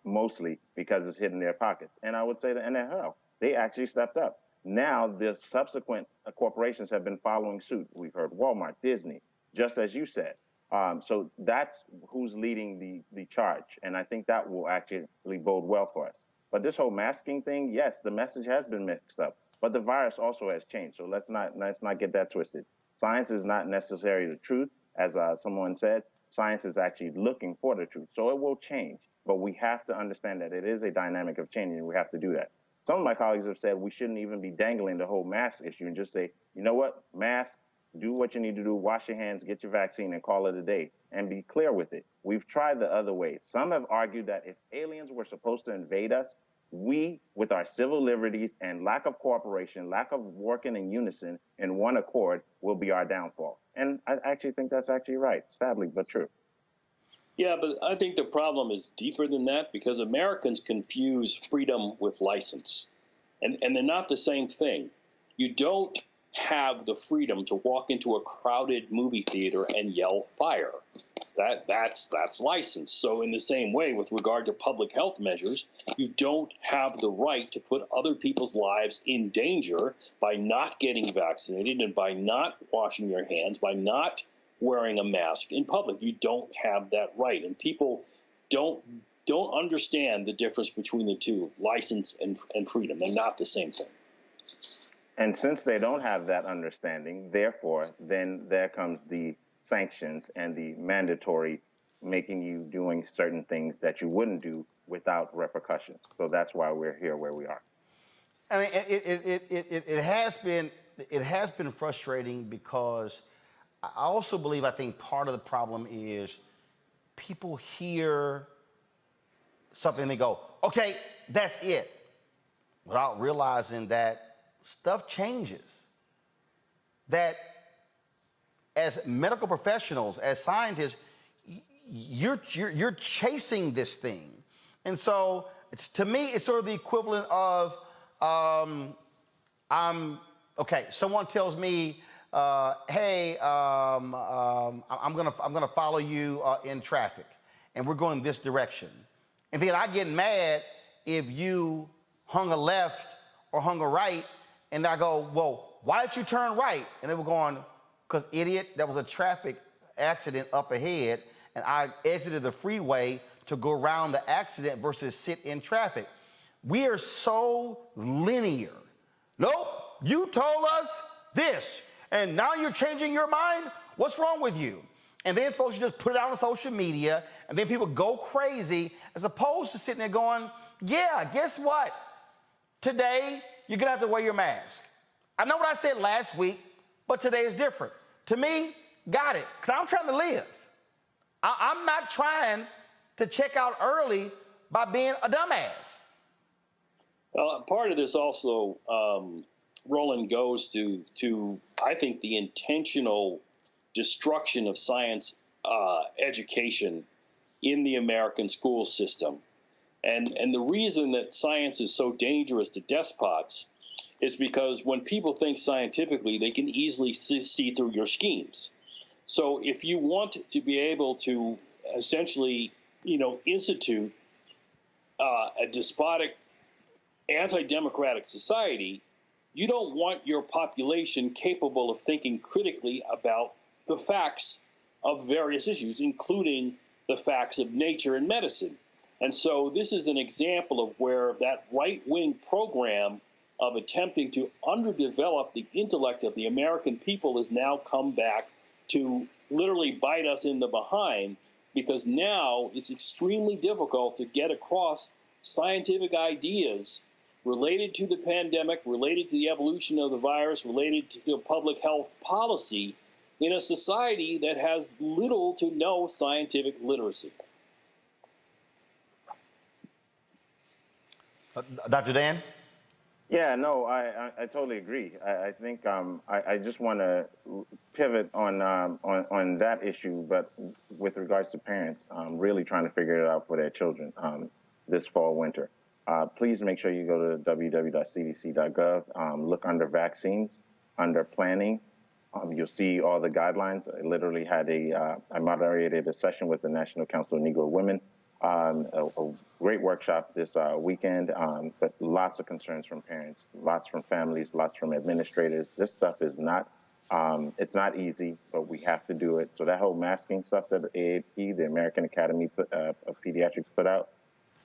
mostly because it's hitting their pockets. And I would say the NFL, they actually stepped up. Now, the subsequent corporations have been following suit. We've heard Walmart, Disney, just as you said. So that's who's leading the charge. And I think that will actually bode well for us. But this whole masking thing, yes, the message has been mixed up, but the virus also has changed. So let's not get that twisted. Science is not necessarily the truth, as someone said. Science is actually looking for the truth. So it will change, but we have to understand that it is a dynamic of change, and we have to do that. Some of my colleagues have said we shouldn't even be dangling the whole mask issue and just say, you know what, mask, do what you need to do, wash your hands, get your vaccine, and call it a day, and be clear with it. We've tried the other way. Some have argued that if aliens were supposed to invade us, we, with our civil liberties and lack of cooperation, lack of working in unison in one accord, will be our downfall. And I actually think that's actually right, sadly, but true.
Yeah, but I think the problem is deeper than that, because Americans confuse freedom with license. And they're not the same thing. You don't have the freedom to walk into a crowded movie theater and yell fire. That's license. So in the same way, with regard to public health measures, you don't have the right to put other people's lives in danger by not getting vaccinated and by not washing your hands, by not wearing a mask in public. You don't have that right. And people don't understand the difference between the two, license and freedom. They're not the same thing.
And since they don't have that understanding, therefore, then there comes the sanctions and the mandatory making you doing certain things that you wouldn't do without repercussions. So that's why we're here where we are.
I mean, it has been it has been frustrating because I also believe, I think part of the problem is people hear something and they go, okay, that's it, without realizing that stuff changes. That as medical professionals, as scientists, you're chasing this thing. And so to me, it's sort of the equivalent of, someone tells me, hey, I'm gonna follow you in traffic, and we're going this direction. And then I get mad if you hung a left or hung a right, and I go, well, why did you turn right? And they were going, because idiot, there was a traffic accident up ahead, and I exited the freeway to go around the accident versus sit in traffic. We are so linear. Nope, you told us this, and now you're changing your mind? What's wrong with you? And then folks just put it out on social media, and then people go crazy, as opposed to sitting there going, yeah, guess what? Today, you're gonna have to wear your mask. I know what I said last week, but today is different. To me, got it, because I'm trying to live. I'm not trying to check out early by being a dumbass.
Part of this also, Roland, goes to I think the intentional destruction of science education in the American school system. And the reason that science is so dangerous to despots is because when people think scientifically, they can easily see through your schemes. So if you want to be able to essentially, institute a despotic, anti-democratic society, you don't want your population capable of thinking critically about the facts of various issues, including the facts of nature and medicine. And so this is an example of where that right-wing program of attempting to underdevelop the intellect of the American people has now come back to literally bite us in the behind, because now it's extremely difficult to get across scientific ideas related to the pandemic, related to the evolution of the virus, related to public health policy in a society that has little to no scientific literacy.
Dr. Dan?
Yeah, no, I totally agree. I think I just want to pivot on that issue, but with regards to parents really trying to figure it out for their children this fall, winter. Please make sure you go to www.cdc.gov, look under vaccines, under planning. You'll see all the guidelines. I literally had I moderated a session with the National Council of Negro Women, a great workshop this weekend, but lots of concerns from parents, lots from families, lots from administrators. This stuff is not, it's not easy, but we have to do it. So that whole masking stuff that the AAP, the American Academy of Pediatrics, put out,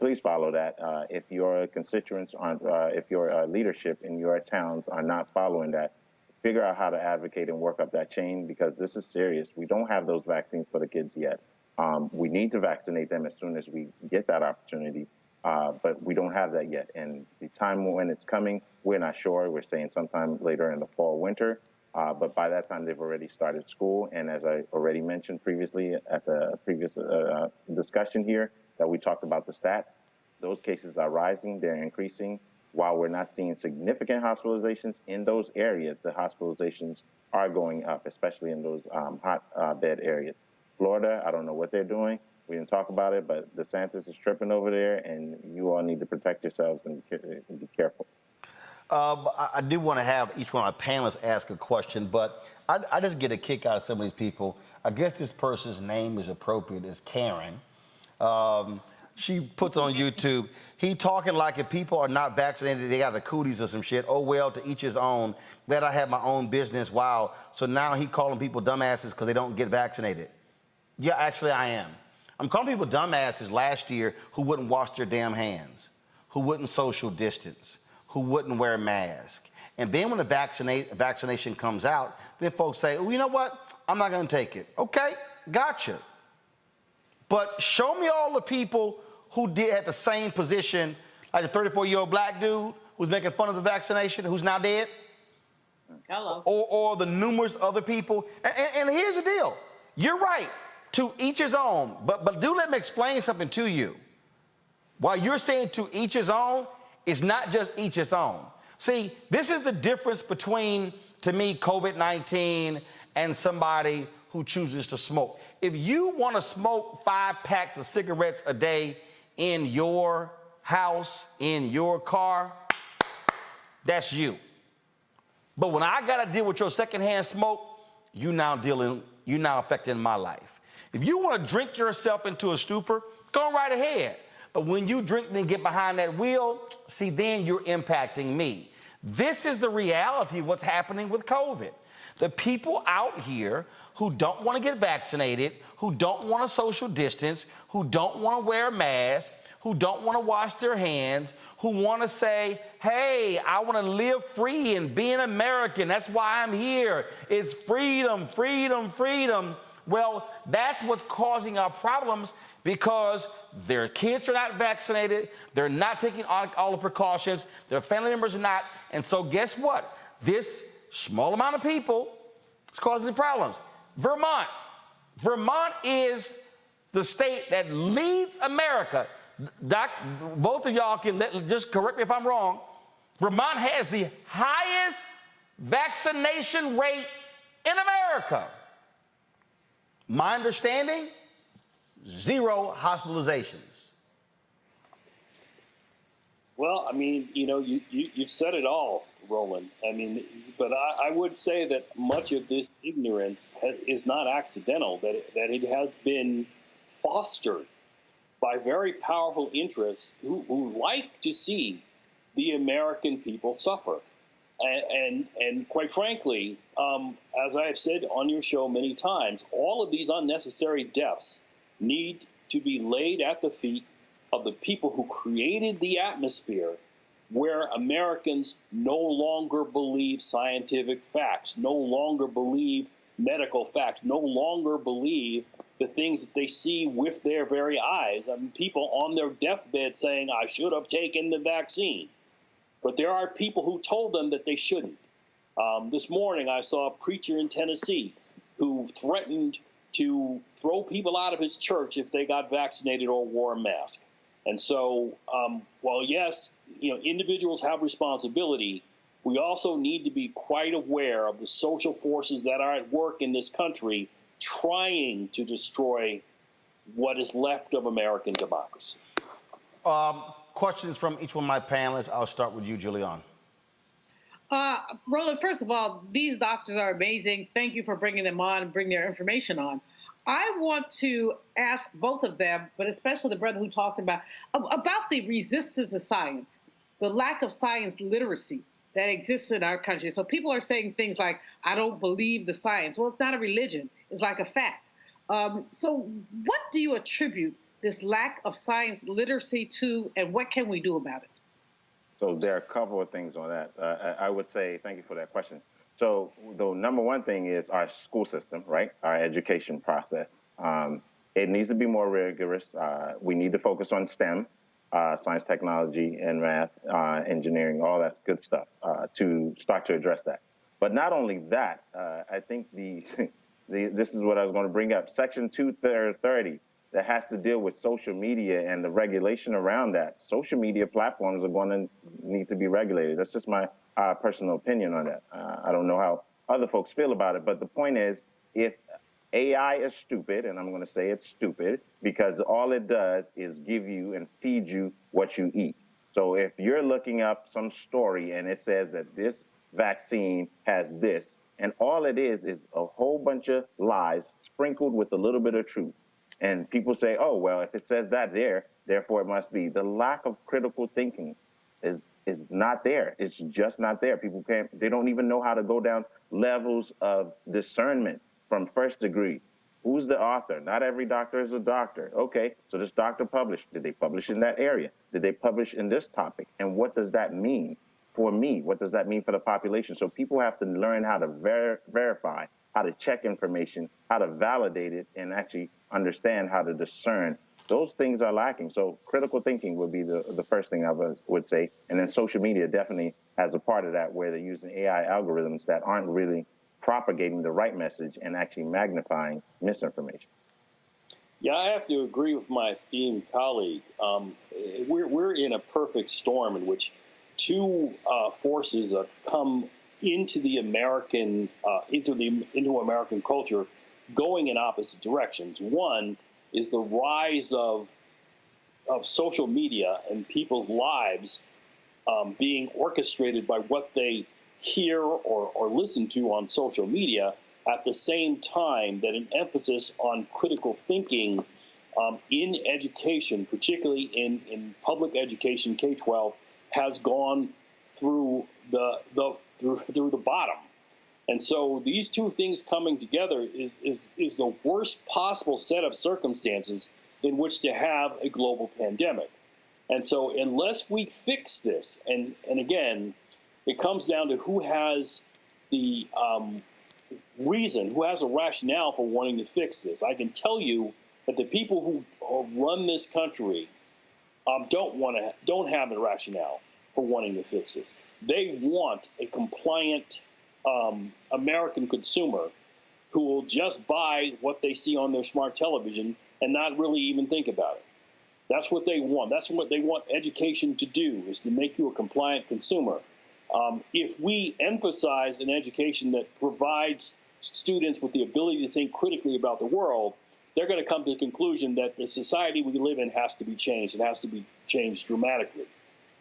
please follow that. If your constituents aren't, if your leadership in your towns are not following that, figure out how to advocate and work up that chain, because this is serious. We don't have those vaccines for the kids yet. We need to vaccinate them as soon as we get that opportunity, but we don't have that yet. And the time when it's coming, we're not sure. We're saying sometime later in the fall, winter, but by that time they've already started school. And as I already mentioned previously at the previous discussion here, that we talked about the stats, those cases are rising, they're increasing. While we're not seeing significant hospitalizations in those areas, the hospitalizations are going up, especially in those hot bed areas. Florida, I don't know what they're doing. We didn't talk about it, but DeSantis is tripping over there, and you all need to protect yourselves and be careful.
I do want to have each one of our panelists ask a question, but I just get a kick out of some of these people. I guess this person's name is appropriate. It's Karen. She puts on YouTube, he talking like if people are not vaccinated, they got the cooties or some shit. Oh, well, to each his own. Glad I have my own business. Wow. So now he calling people dumbasses because they don't get vaccinated. Yeah, actually, I am. I'm calling people dumbasses last year who wouldn't wash their damn hands, who wouldn't social distance, who wouldn't wear a mask. And then when the vaccination comes out, then folks say, oh, you know what? I'm not going to take it. Okay, gotcha. But show me all the people who did at the same position, like the 34-year-old black dude who's making fun of the vaccination, who's now dead.
Hello.
or the numerous other people. And here's the deal. You're right. To each his own. But do let me explain something to you. While you're saying to each his own, it's not just each his own. See, this is the difference between, to me, COVID-19 and somebody who chooses to smoke. If you want to smoke 5 packs of cigarettes a day in your house, in your car, that's you. But when I got to deal with your secondhand smoke, you now affecting my life. If you want to drink yourself into a stupor, go right ahead. But when you drink and get behind that wheel, see, then you're impacting me. This is the reality of what's happening with COVID. The people out here who don't want to get vaccinated, who don't want to social distance, who don't want to wear a mask, who don't want to wash their hands, who want to say, hey, I want to live free and be an American. That's why I'm here. It's freedom, freedom, freedom. Well, that's what's causing our problems because their kids are not vaccinated. They're not taking all the precautions. Their family members are not. And so guess what? This small amount of people is causing the problems. Vermont is the state that leads America. Both of y'all can just correct me if I'm wrong. Vermont has the highest vaccination rate in America. My understanding, 0 hospitalizations.
Well, I mean, you've said it all, Roland. I mean, but I would say that much of this ignorance is not accidental, that it has been fostered by very powerful interests who like to see the American people suffer. And quite frankly, as I have said on your show many times, all of these unnecessary deaths need to be laid at the feet of the people who created the atmosphere where Americans no longer believe scientific facts, no longer believe medical facts, no longer believe the things that they see with their very eyes. I mean, people on their deathbed saying, I should have taken the vaccine. But there are people who told them that they shouldn't. This morning, I saw a preacher in Tennessee who threatened to throw people out of his church if they got vaccinated or wore a mask. And so, while yes, individuals have responsibility, we also need to be quite aware of the social forces that are at work in this country trying to destroy what is left of American democracy.
Questions from each one of my panelists. I'll start with you, Julian.
Roland, first of all, these doctors are amazing. Thank you for bringing them on and bring their information on. I want to ask both of them, but especially the brother who talked about the resistance to science, the lack of science literacy that exists in our country. So people are saying things like, I don't believe the science. Well, it's not a religion. It's like a fact. So what do you attribute this lack of science literacy to, and what can we do about it?
So there are a couple of things on that. I would say, thank you for that question. So the number one thing is our school system, right? Our education process. It needs to be more rigorous. We need to focus on STEM, science, technology, and math, engineering, all that good stuff to start to address that. But not only that, I think this is what I was going to bring up. Section 230 that has to deal with social media and the regulation around that. Social media platforms are going to need to be regulated. That's just my personal opinion on that. I don't know how other folks feel about it, but the point is, if AI is stupid, and I'm going to say it's stupid, because all it does is give you and feed you what you eat. So if you're looking up some story and it says that this vaccine has this, and all it is a whole bunch of lies sprinkled with a little bit of truth. And people say, oh, well, if it says that there, therefore it must be. The lack of critical thinking is not there. It's just not there. People they don't even know how to go down levels of discernment from first degree. Who's the author? Not every doctor is a doctor. Okay, so this doctor published. Did they publish in that area? Did they publish in this topic? And what does that mean for me? What does that mean for the population? So people have to learn how to verify, how to check information, how to validate it, and actually understand how to discern Those things are lacking. So critical thinking would be the first thing I would say. And then social media definitely has a part of that, where they're using AI algorithms that aren't really propagating the right message and actually magnifying misinformation.
Yeah, I have to agree with my esteemed colleague. We're in a perfect storm in which two forces have come into the American into American culture, going in opposite directions. One is the rise of social media and people's lives being orchestrated by what they hear or listen to on social media, at the same time that an emphasis on critical thinking in education, particularly in public education, K-12, has gone through the bottom. And so these two things coming together is the worst possible set of circumstances in which to have a global pandemic. And so unless we fix this, and again, it comes down to who has the reason, who has a rationale for wanting to fix this. I can tell you that the people who run this country don't have a rationale for wanting to fix this. They want a compliant American consumer who will just buy what they see on their smart television and not really even think about it. That's what they want. That's what they want education to do, is to make you a compliant consumer. If we emphasize an education that provides students with the ability to think critically about the world, they're going to come to the conclusion that the society we live in has to be changed. It has to be changed dramatically.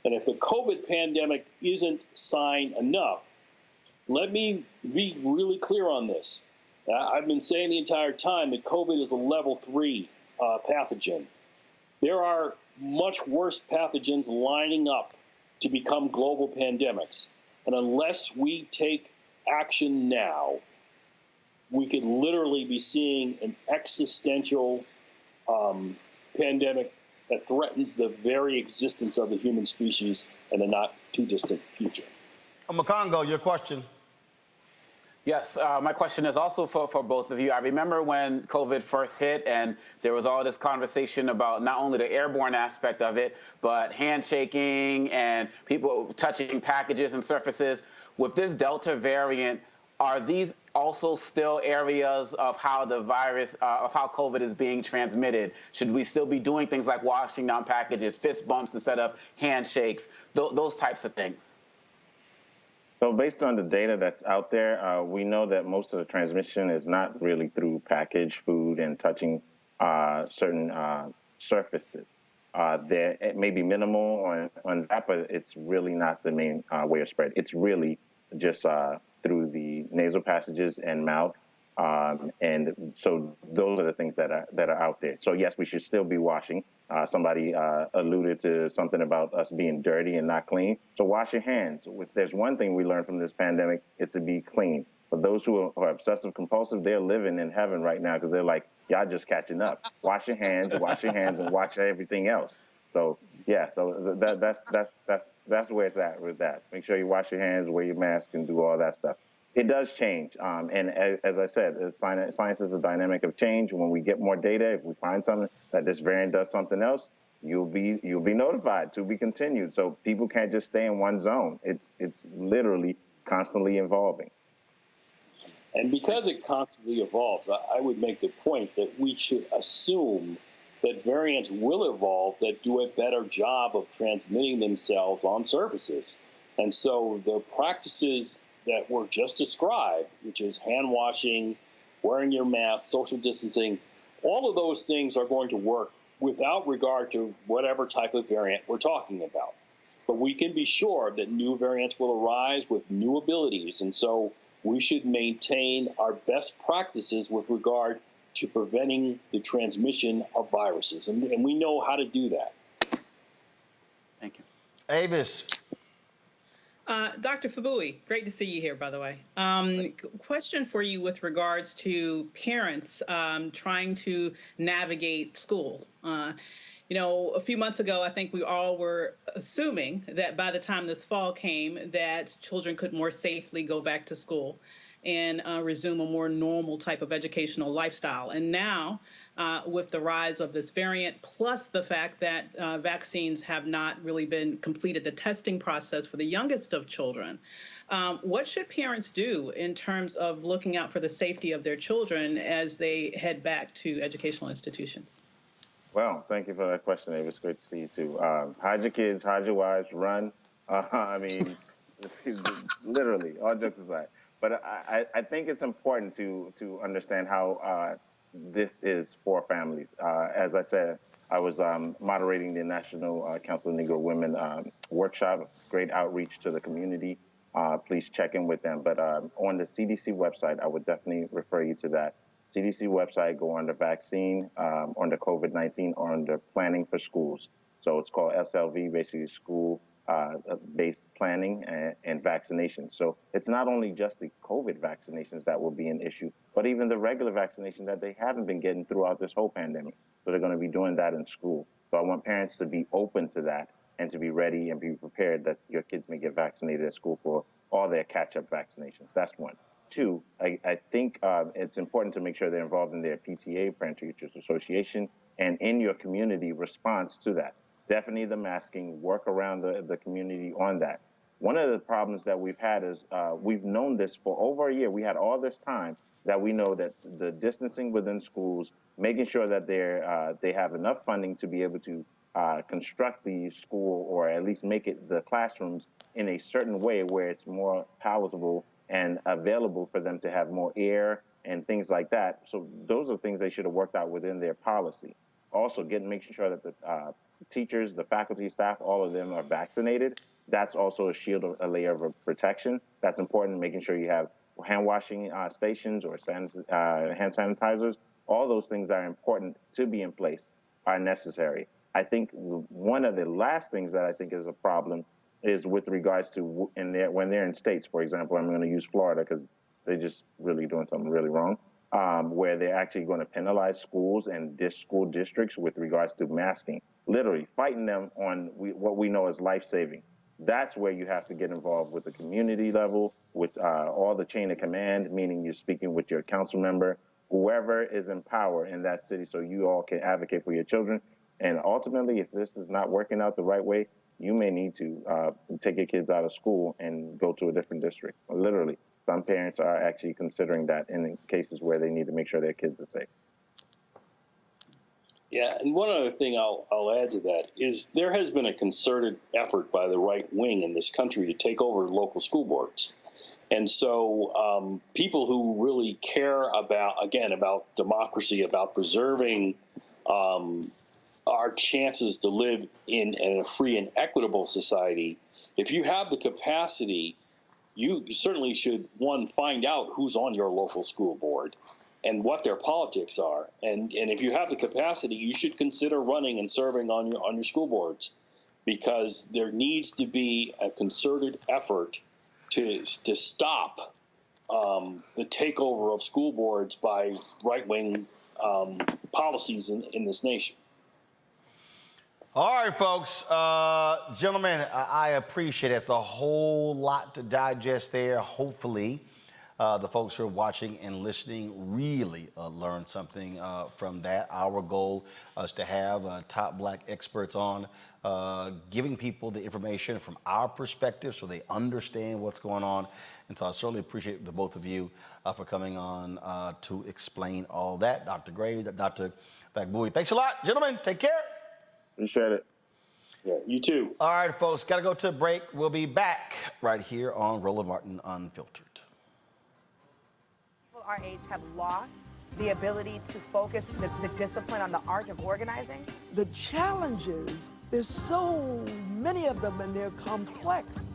And if the COVID pandemic isn't sign enough, let me be really clear on this. I've been saying the entire time that COVID is a level 3 pathogen. There are much worse pathogens lining up to become global pandemics. And unless we take action now, we could literally be seeing an existential pandemic that threatens the very existence of the human species in a not too distant future.
Makongo, your question.
Yes, my question is also for both of you. I remember when COVID first hit and there was all this conversation about not only the airborne aspect of it, but handshaking and people touching packages and surfaces. With this Delta variant, are these also still areas of how the virus, of how COVID is being transmitted? Should we still be doing things like washing down packages, fist bumps instead of handshakes, those types of things?
So based on the data that's out there, we know that most of the transmission is not really through packaged food and touching certain surfaces. It may be minimal on that, but it's really not the main way of spread. It's really just through the nasal passages and mouth. And so those are the things that are out there. So yes, we should still be washing. Somebody alluded to something about us being dirty and not clean. So wash your hands. If there's one thing we learned from this pandemic, is to be clean. For those who are obsessive compulsive, they're living in heaven right now because they're like, y'all just catching up. Wash your hands, and wash everything else. So yeah, so that's where it's at with that. Make sure you wash your hands, wear your mask, and do all that stuff. It does change, and as I said, science is a dynamic of change. When we get more data, if we find something that this variant does something else, you'll be notified. To be continued. So people can't just stay in one zone. It's literally constantly evolving.
And because it constantly evolves, I would make the point that we should assume that variants will evolve that do a better job of transmitting themselves on surfaces. And so the practices that were just described, which is hand washing, wearing your mask, social distancing, all of those things are going to work without regard to whatever type of variant we're talking about. But we can be sure that new variants will arise with new abilities. And so we should maintain our best practices with regard to preventing the transmission of viruses. And we know how to do that.
Thank you.
Avis.
Dr. Fabui, great to see you here, by the way. Question for you with regards to parents trying to navigate school. A few months ago, I think we all were assuming that by the time this fall came, that children could more safely go back to school. and resume a more normal type of educational lifestyle. And now, with the rise of this variant, plus the fact that vaccines have not really been completed, the testing process for the youngest of children, what should parents do in terms of looking out for the safety of their children as they head back to educational institutions?
Well, thank you for that question, Ava. It's great to see you too. Hide your kids, hide your wives, run. I mean, literally, all jokes aside. But I think it's important to understand how this is for families. As I said, I was moderating the National Council of Negro Women workshop, great outreach to the community. Please check in with them. But on the CDC website, I would definitely refer you to that. CDC website, go under vaccine, under COVID-19, or under planning for schools. So it's called SLV, basically school-based planning and vaccination. So it's not only just the COVID vaccinations that will be an issue, but even the regular vaccination that they haven't been getting throughout this whole pandemic. So they're going to be doing that in school. So I want parents to be open to that and to be ready and be prepared that your kids may get vaccinated at school for all their catch-up vaccinations. That's one. Two, I think it's important to make sure they're involved in their PTA, Parent Teachers Association, and in your community response to that. Definitely the masking, work around the community on that. One of the problems that we've had is we've known this for over a year. We had all this time that we know that the distancing within schools, making sure that they have enough funding to be able to construct the school, or at least make it the classrooms in a certain way where it's more palatable and available for them to have more air and things like that. So those are things they should have worked out within their policy. Also, making sure that the teachers, the faculty, staff, all of them are vaccinated. That's also a shield, a layer of protection. That's important, making sure you have hand washing stations or hand sanitizers. All those things are important to be in place, are necessary. I think one of the last things that I think is a problem is with regards to when they're in states. For example, I'm going to use Florida because they're just really doing something really wrong, where they're actually going to penalize schools and school districts with regards to masking, literally fighting them on what we know as life-saving. That's where you have to get involved with the community level, with all the chain of command, meaning you're speaking with your council member, whoever is in power in that city, so you all can advocate for your children. And ultimately, if this is not working out the right way, you may need to take your kids out of school and go to a different district. Literally, some parents are actually considering that in cases where they need to make sure their kids are safe.
Yeah, and one other thing I'll add to that is there has been a concerted effort by the right wing in this country to take over local school boards. And so people who really care about democracy, about preserving our chances to live in a free and equitable society, if you have the capacity, you certainly should, one, find out who's on your local school board and what their politics are. And if you have the capacity, you should consider running and serving on your school boards, because there needs to be a concerted effort to stop the takeover of school boards by right-wing policies in this nation.
All right, folks. Gentlemen, I appreciate it. It's a whole lot to digest there. Hopefully, the folks who are watching and listening really learn something from that. Our goal is to have top Black experts on, giving people the information from our perspective so they understand what's going on. And so I certainly appreciate the both of you for coming on to explain all that. Dr. Gray, Dr. Bakbui. Thanks a lot, gentlemen. Take care.
Appreciate it.
Yeah, you too.
All right, folks, got to go to a break. We'll be back right here on Roland Martin Unfiltered.
People our age have lost the ability to focus the discipline on the art of organizing.
The challenges, there's so many of them and they're complex,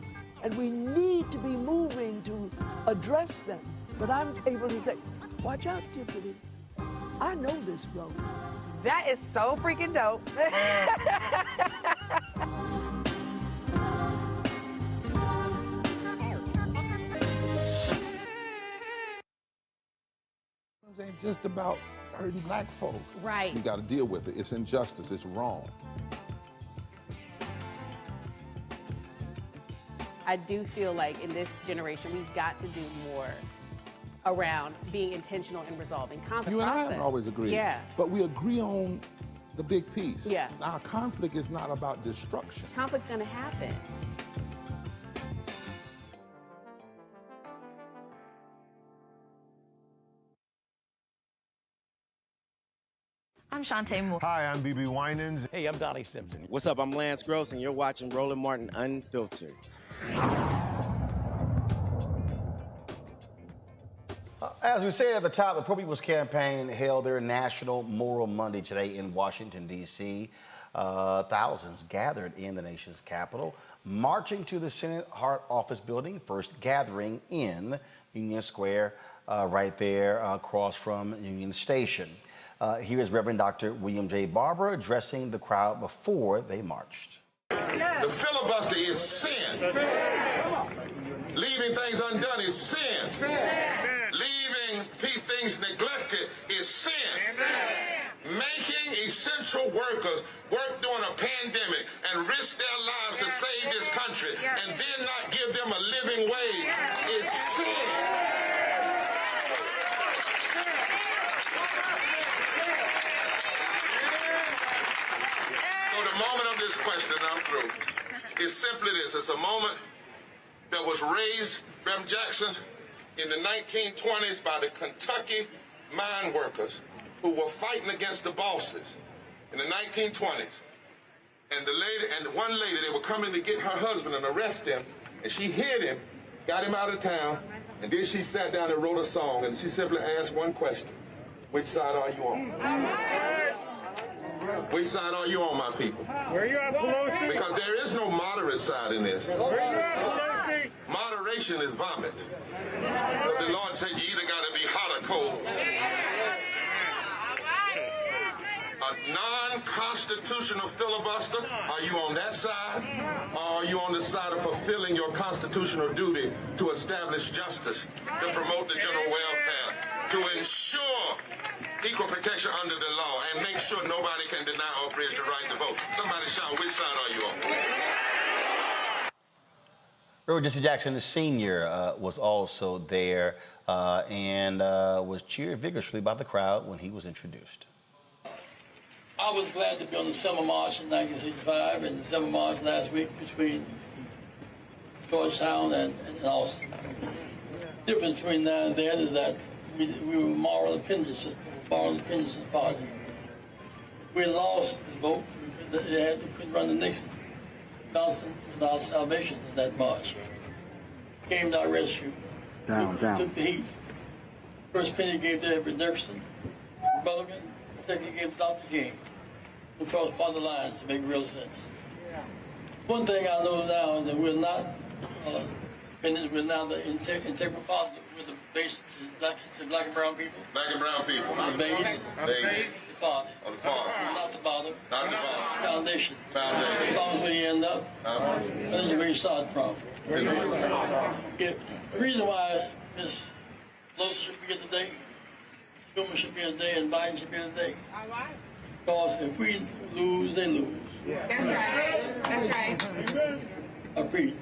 and we need to be moving to address them. But I'm able to say, watch out, Tiffany, I know this road.
That is so freaking dope.
It ain't just about hurting Black folk.
Right.
We got to deal with it. It's injustice. It's wrong.
I do feel like in this generation, we've got to do more around being intentional in resolving conflict.
You and I haven't always agreed.
Yeah.
But we agree on the big piece.
Yeah.
Now, conflict is not about destruction.
Conflict's going to happen.
I'm Shantae Moore.
Hi, I'm BB Winans.
Hey, I'm Donnie Simpson.
What's up? I'm Lance Gross, and you're watching Roland Martin Unfiltered.
As we said at the top, the Pro People's Campaign held their National Moral Monday today in Washington, D.C. Thousands gathered in the nation's capital, marching to the Senate Hart Office building, first gathering in Union Square, right there across from Union Station. Here is Reverend Dr. William J. Barber addressing the crowd before they marched.
The filibuster is sin. Leaving things undone is sin. Leaving things neglected is sin. Making essential workers work during a pandemic and risk their lives to save this country and then not give them a living wage is sin. The moment of this question, and I'm through, is simply this. It's a moment that was raised, Reverend Jackson, in the 1920s by the Kentucky mine workers who were fighting against the bosses in the 1920s. And one lady, they were coming to get her husband and arrest him, and she hid him, got him out of town, and then she sat down and wrote a song, and she simply asked one question: which side are you on? Which side are you on, my people?
Where you at, Pelosi?
Because there is no moderate side in this.
Where you at, Pelosi?
Moderation is vomit. But the Lord said you either got to be hot or cold. A non-constitutional filibuster, are you on that side? Or are you on the side of fulfilling your constitutional duty to establish justice, to promote the general welfare, to ensure equal protection under the law, and make sure nobody can deny or abridge the right to vote? Somebody shout, which side are you on?
Reverend Jesse Jackson, the senior, was also there and was cheered vigorously by the crowd when he was introduced.
I was glad to be on the summer march in 1965 and the summer march last week between Georgetown and Austin. The difference between now and then is that we were moral independence party. We lost the vote. They couldn't run the Nixon. Johnson was our salvation in that march. Came to our rescue. Took the heat. First penny gave to Everett Dirksen, Republican. Second gave to Dr. King, who crossed party lines to make real sense. One thing I know now is that we're not we're now the integral part. We're the base to black and brown people.
Black and brown people.
The base. The party.
Of the party.
Not the bottom.
Not the bottom.
Foundation.
Foundation.
As long as we end up, that's where you start from. The reason why Ms. Pelosi should be here today, Schumer should be here today, and Biden should be here today. Because if we lose, they lose.
That's right. That's right.
Agreed.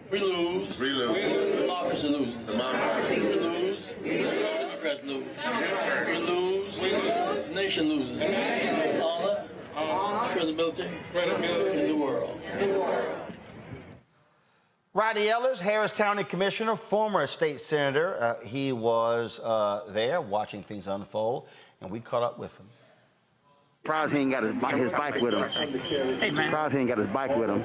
We lose.
We lose.
Democracy loses.
Democracy.
We lose. Democrats lose. We lose. The nation loses. Honor, credibility in the world.
Rodney Ellis, Harris County Commissioner, former state senator. He was there watching things unfold, and we caught up with him.
Surprised he ain't got his bike with him.
Hey, man.
Surprised he ain't got his bike with him.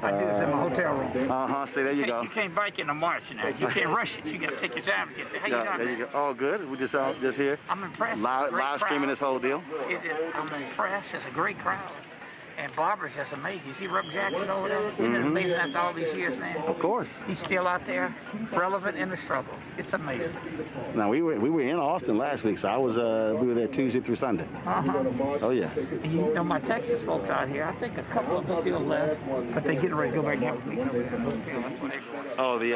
I do this in my hotel room.
See, there you go.
You can't bike in a march now. You can't rush it. You got to take your time to get there. How you doing,
there
man?
you go. All good. We just here.
I'm impressed.
Live streaming this whole deal.
It is. I'm impressed. It's a great crowd. And Barbara's just amazing. You see Reverend Jackson over there? Isn't it amazing after all these years, man?
Of course.
He's still out there, relevant in the struggle. It's amazing.
Now, we were in Austin last week, so I was we were there Tuesday through Sunday. Oh, yeah.
And you know, my Texas folks out here, I think a couple of them still left, but they get ready to go back next week.
Oh, the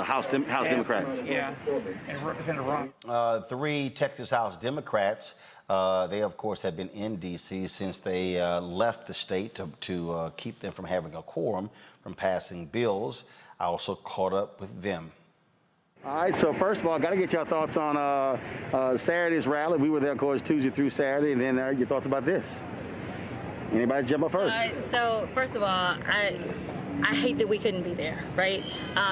House Democrats.
Yeah, and Representative Roland.
3 Texas House Democrats. They, of course, have been in D.C. since they left the state to keep them from having a quorum from passing bills. I also caught up with them.
All right, so first of all, got to get your thoughts on Saturday's rally. We were there, of course, Tuesday through Saturday, and then your thoughts about this. Anybody jump up first?
So first of all, I hate that we couldn't be there, right?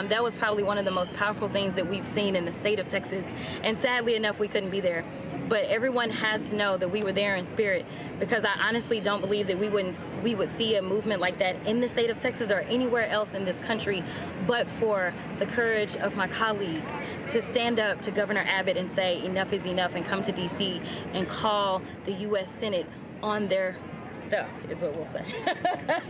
That was probably one of the most powerful things that we've seen in the state of Texas, and sadly enough, we couldn't be there. But everyone has to know that we were there in spirit, because I honestly don't believe that we would see a movement like that in the state of Texas or anywhere else in this country, but for the courage of my colleagues to stand up to Governor Abbott and say enough is enough and come to D.C. and call the U.S. Senate on their stuff, is what we'll say.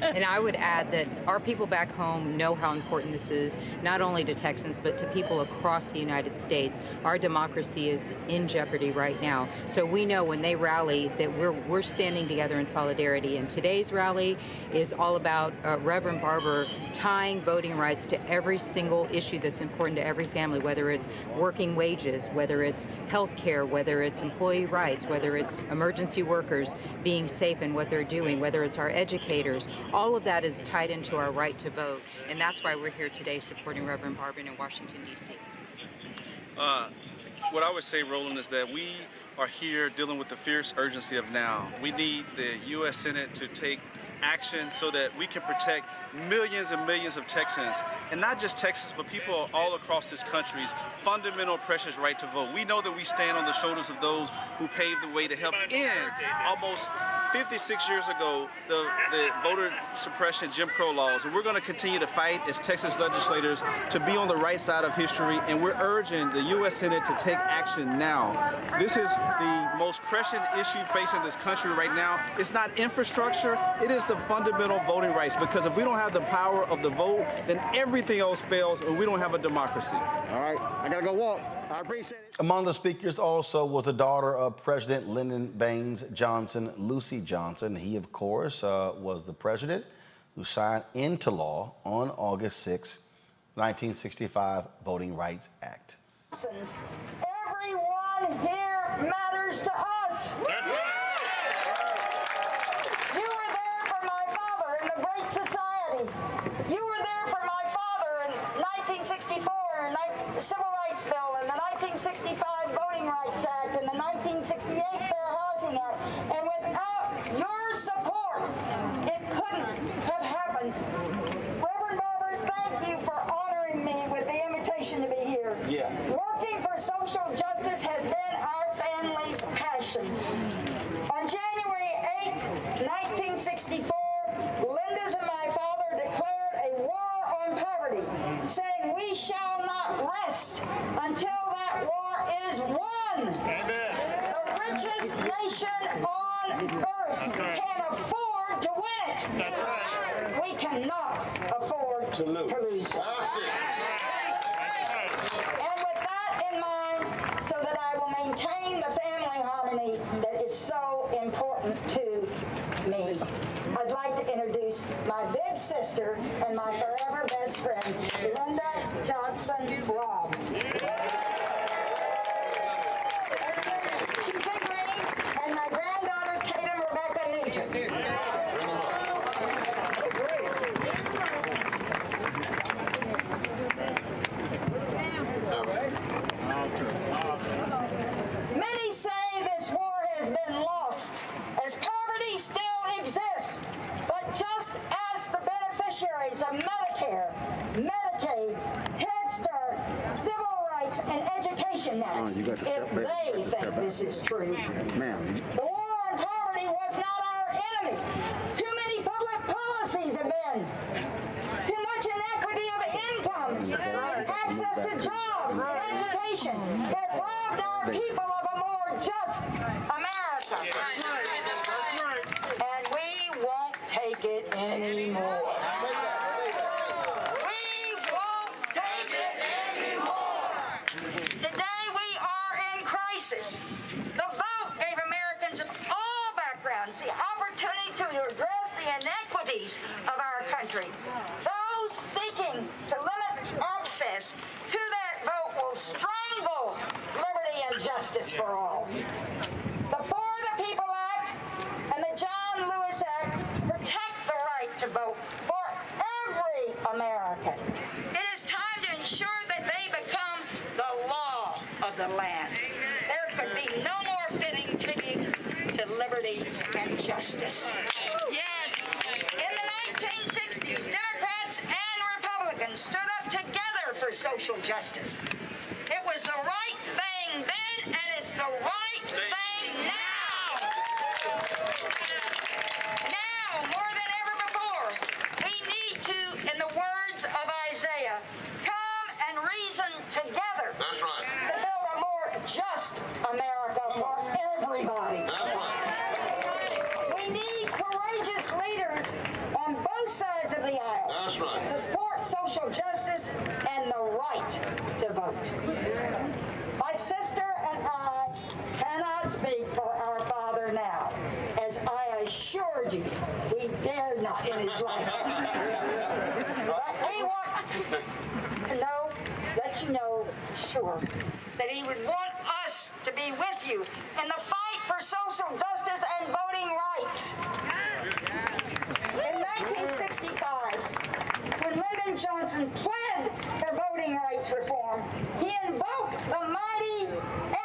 And I would add that our people back home know how important this is, not only to Texans, but to people across the United States. Our democracy is in jeopardy right now. So we know when they rally that we're standing together in solidarity. And today's rally is all about Reverend Barber tying voting rights to every single issue that's important to every family, whether it's working wages, whether it's health care, whether it's employee rights, whether it's emergency workers being safe in what they're doing, whether it's our educators. All of that is tied into our right to vote, and that's why we're here today supporting Reverend Barber in Washington, D.C.
What I would say, Roland, is that we are here dealing with the fierce urgency of now. We need the U.S. Senate to take action so that we can protect millions and millions of Texans, and not just Texas, but people all across this country's fundamental precious right to vote. We know that we stand on the shoulders of those who paved the way to help end almost 56 years ago the voter suppression Jim Crow laws, and we're going to continue to fight as Texas legislators to be on the right side of history, and we're urging the U.S. Senate to take action now. This is the most pressing issue facing this country right now. It's not infrastructure, it is the fundamental voting rights, because if we don't have the power of the vote, then everything else fails and we don't have a democracy.
All right, I got to go walk. I appreciate it.
Among the speakers also was the daughter of President Lyndon Baines Johnson, Lucy Johnson. He, of course, was the president who signed into law on August 6, 1965 Voting Rights Act.
Everyone here matters to us. That's right. You were there for my father in the Great Society. You were there for my father in 1964 and the Civil Rights Bill and the 1965 Voting Rights Act and the 1968 Fair Housing Act. And without your support, it couldn't have happened. Reverend Barber, thank you for honoring me with the invitation to be here.
Yeah.
Working for social justice has been our family's passion. On January 8, 1964, Linda's and my father declared a war on poverty, saying we shall not rest until that war is won. Amen. The richest nation on earth can afford to win it. That's right. We cannot afford to lose. And with that in mind, so that I will maintain the family harmony that is so important to me, I'd like to introduce my big sister and my forever best friend, Linda Johnson Robb. She's in green, and my granddaughter Tatum Rebecca Nugent. Many say this war has been lost, as poverty still exists, but just as the beneficiaries of Medicare, Medicaid, Head Start, Civil Rights, and Education Acts, if they think this is true. The war on poverty was not our enemy. Too many public policies have been. Too much inequity of incomes, access to jobs and education have robbed our people of a more just America. And we won't take it anymore. We won't take it anymore. Today we are in crisis. The vote gave Americans of all backgrounds the opportunity to address the inequities of our country. Those seeking to limit access to that vote will strangle liberty and justice for all. The For the People Act and the John Lewis Act protect the right to vote for every American. It is time to ensure that they become the land. There could be no more fitting tribute to liberty and justice. Yes. In the 1960s, Democrats and Republicans stood up together for social justice. It was the right thing then, and it's the right thing now. Now, more than ever before, we need to, in the words of Isaiah, come and reason together.
That's right.
To build a more just America for everybody.
That's right.
We need courageous leaders on both sides of the aisle.
That's right.
To support social justice and the right to vote. My sister and I cannot speak for our father now, as I assure you we dare not in his life. But we want to know, let you know, sure, that he would want us to be with you in the fight for social justice and voting rights. In 1965, when Lyndon Johnson pled for voting rights reform, he invoked the mighty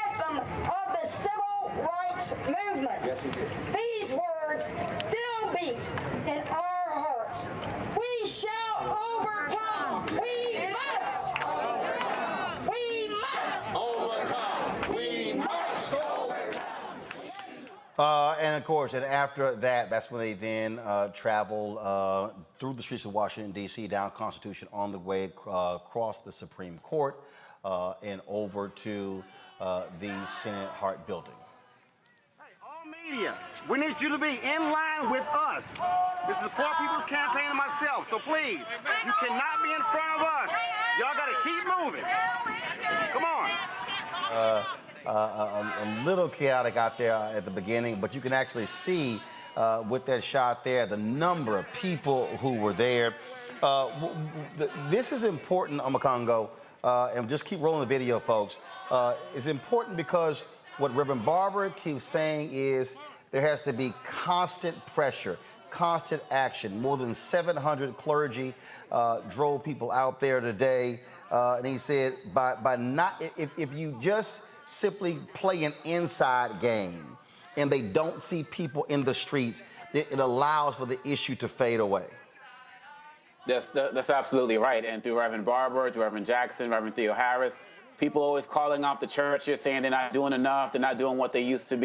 anthem of the civil rights movement.
Yes, he did.
These words still beat in our hearts. We shall overcome. We must. We must
overcome. We must overcome.
And of course, and after that, that's when they then travel through the streets of Washington, D.C., down Constitution, on the way across the Supreme Court and over to the Senate Hart Building.
Media, we need you to be in line with us. This is the Poor People's Campaign and myself, so please, you cannot be in front of us. Y'all got to keep moving. Come on.
A little chaotic out there at the beginning, but you can actually see with that shot there the number of people who were there. This is important, Amakongo, and just keep rolling the video, folks. It's important because what Reverend Barber keeps saying is there has to be constant pressure, constant action. More than 700 clergy drove people out there today, and he said by not if you just simply play an inside game and they don't see people in the streets, it allows for the issue to fade away.
That's absolutely right. And through Reverend Barber, through Reverend Jackson, Reverend Theo Harris, people always calling off the churches, saying they're not doing enough, they're not doing what they used to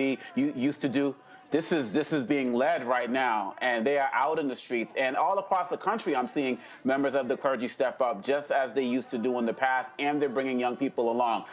do. This is being led right now, and they are out in the streets. And all across the country, I'm seeing members of the clergy step up, just as they used to do in the past, and they're bringing young people along.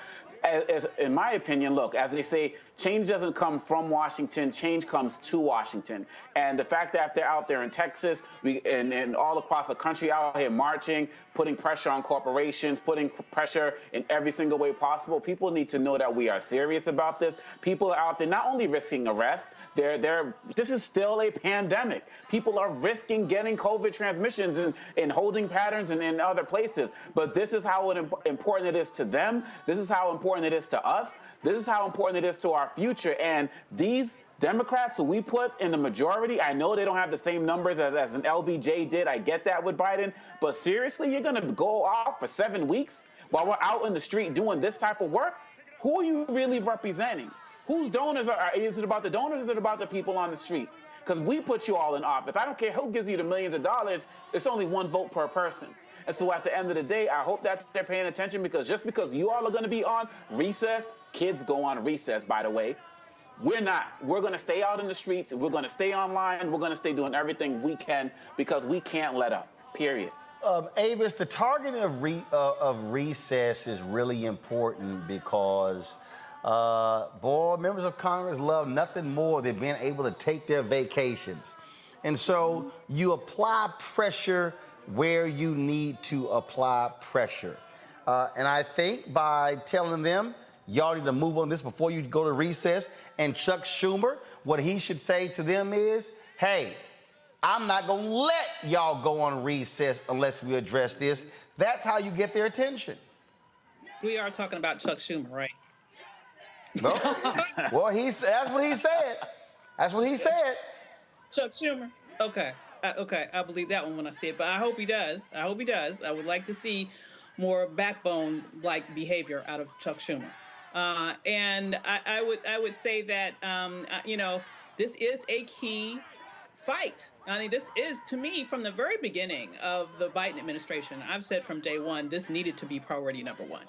In my opinion, look, as they say, change doesn't come from Washington, change comes to Washington. And the fact that they're out there in Texas and all across the country out here marching, putting pressure on corporations, putting pressure in every single way possible, people need to know that we are serious about this. People are out there not only risking arrest, this is still a pandemic. People are risking getting COVID transmissions in holding patterns and in other places. But this is how important it is to them. This is how important it is to us. This is how important it is to our future. And these Democrats who we put in the majority, I know they don't have the same numbers as an LBJ did. I get that with Biden. But seriously, you're going to go off for 7 weeks while we're out in the street doing this type of work? Who are you really representing? Whose donors is it about the donors or is it about the people on the street? Because we put you all in office. I don't care who gives you the millions of dollars. It's only one vote per person. And so at the end of the day, I hope that they're paying attention, because just because you all are going to be on recess, kids go on recess, by the way. We're not. We're going to stay out in the streets. We're going to stay online. We're going to stay doing everything we can, because we can't let up, period.
Avis, the targeting of recess is really important because members of Congress love nothing more than being able to take their vacations. And so you apply pressure where you need to apply pressure. And I think by telling them, y'all need to move on this before you go to recess, and Chuck Schumer, what he should say to them is, hey, I'm not going to let y'all go on recess unless we address this. That's how you get their attention.
We are talking about Chuck Schumer, right?
No. Well, that's what he said. That's what he said.
Chuck Schumer. Okay. Okay. I believe that one when I see it, but I hope he does. I hope he does. I would like to see more backbone-like behavior out of Chuck Schumer. And I would say that this is a key fight. I mean, this is, to me, from the very beginning of the Biden administration, I've said from day one, this needed to be priority number one.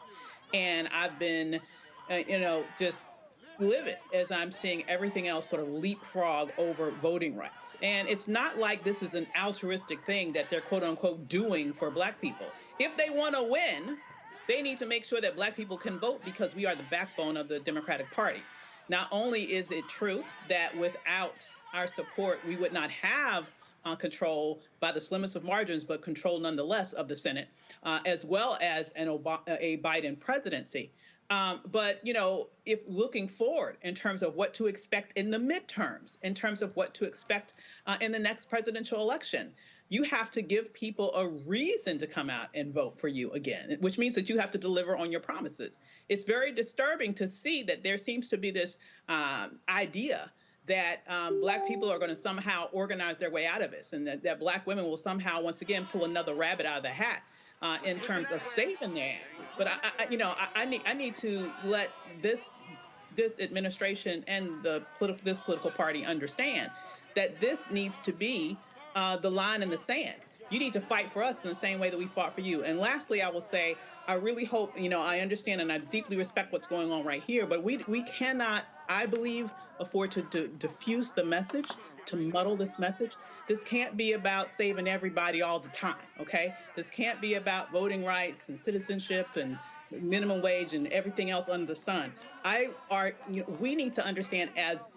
And I've been, just livid as I'm seeing everything else sort of leapfrog over voting rights. And it's not like this is an altruistic thing that they're quote unquote doing for Black people. If they want to win, they need to make sure that Black people can vote because we are the backbone of the Democratic Party. Not only is it true that without our support, we would not have control by the slimmest of margins, but control nonetheless of the Senate, as well as a Biden presidency. But, if looking forward in terms of what to expect in the midterms, in terms of what to expect in the next presidential election, you have to give people a reason to come out and vote for you again, which means that you have to deliver on your promises. It's very disturbing to see that there seems to be this idea that Black people are going to somehow organize their way out of this, and that Black women will somehow, once again, pull another rabbit out of the hat in terms of saving their asses. But I need to let this administration and this political party understand that this needs to be the line in the sand. You need to fight for us in the same way that we fought for you. And lastly, I will say, I really hope, I understand and I deeply respect what's going on right here, but we cannot, I believe, afford to diffuse the message, to muddle this message. This can't be about saving everybody all the time, okay? This can't be about voting rights and citizenship and minimum wage and everything else under the sun. We need to understand as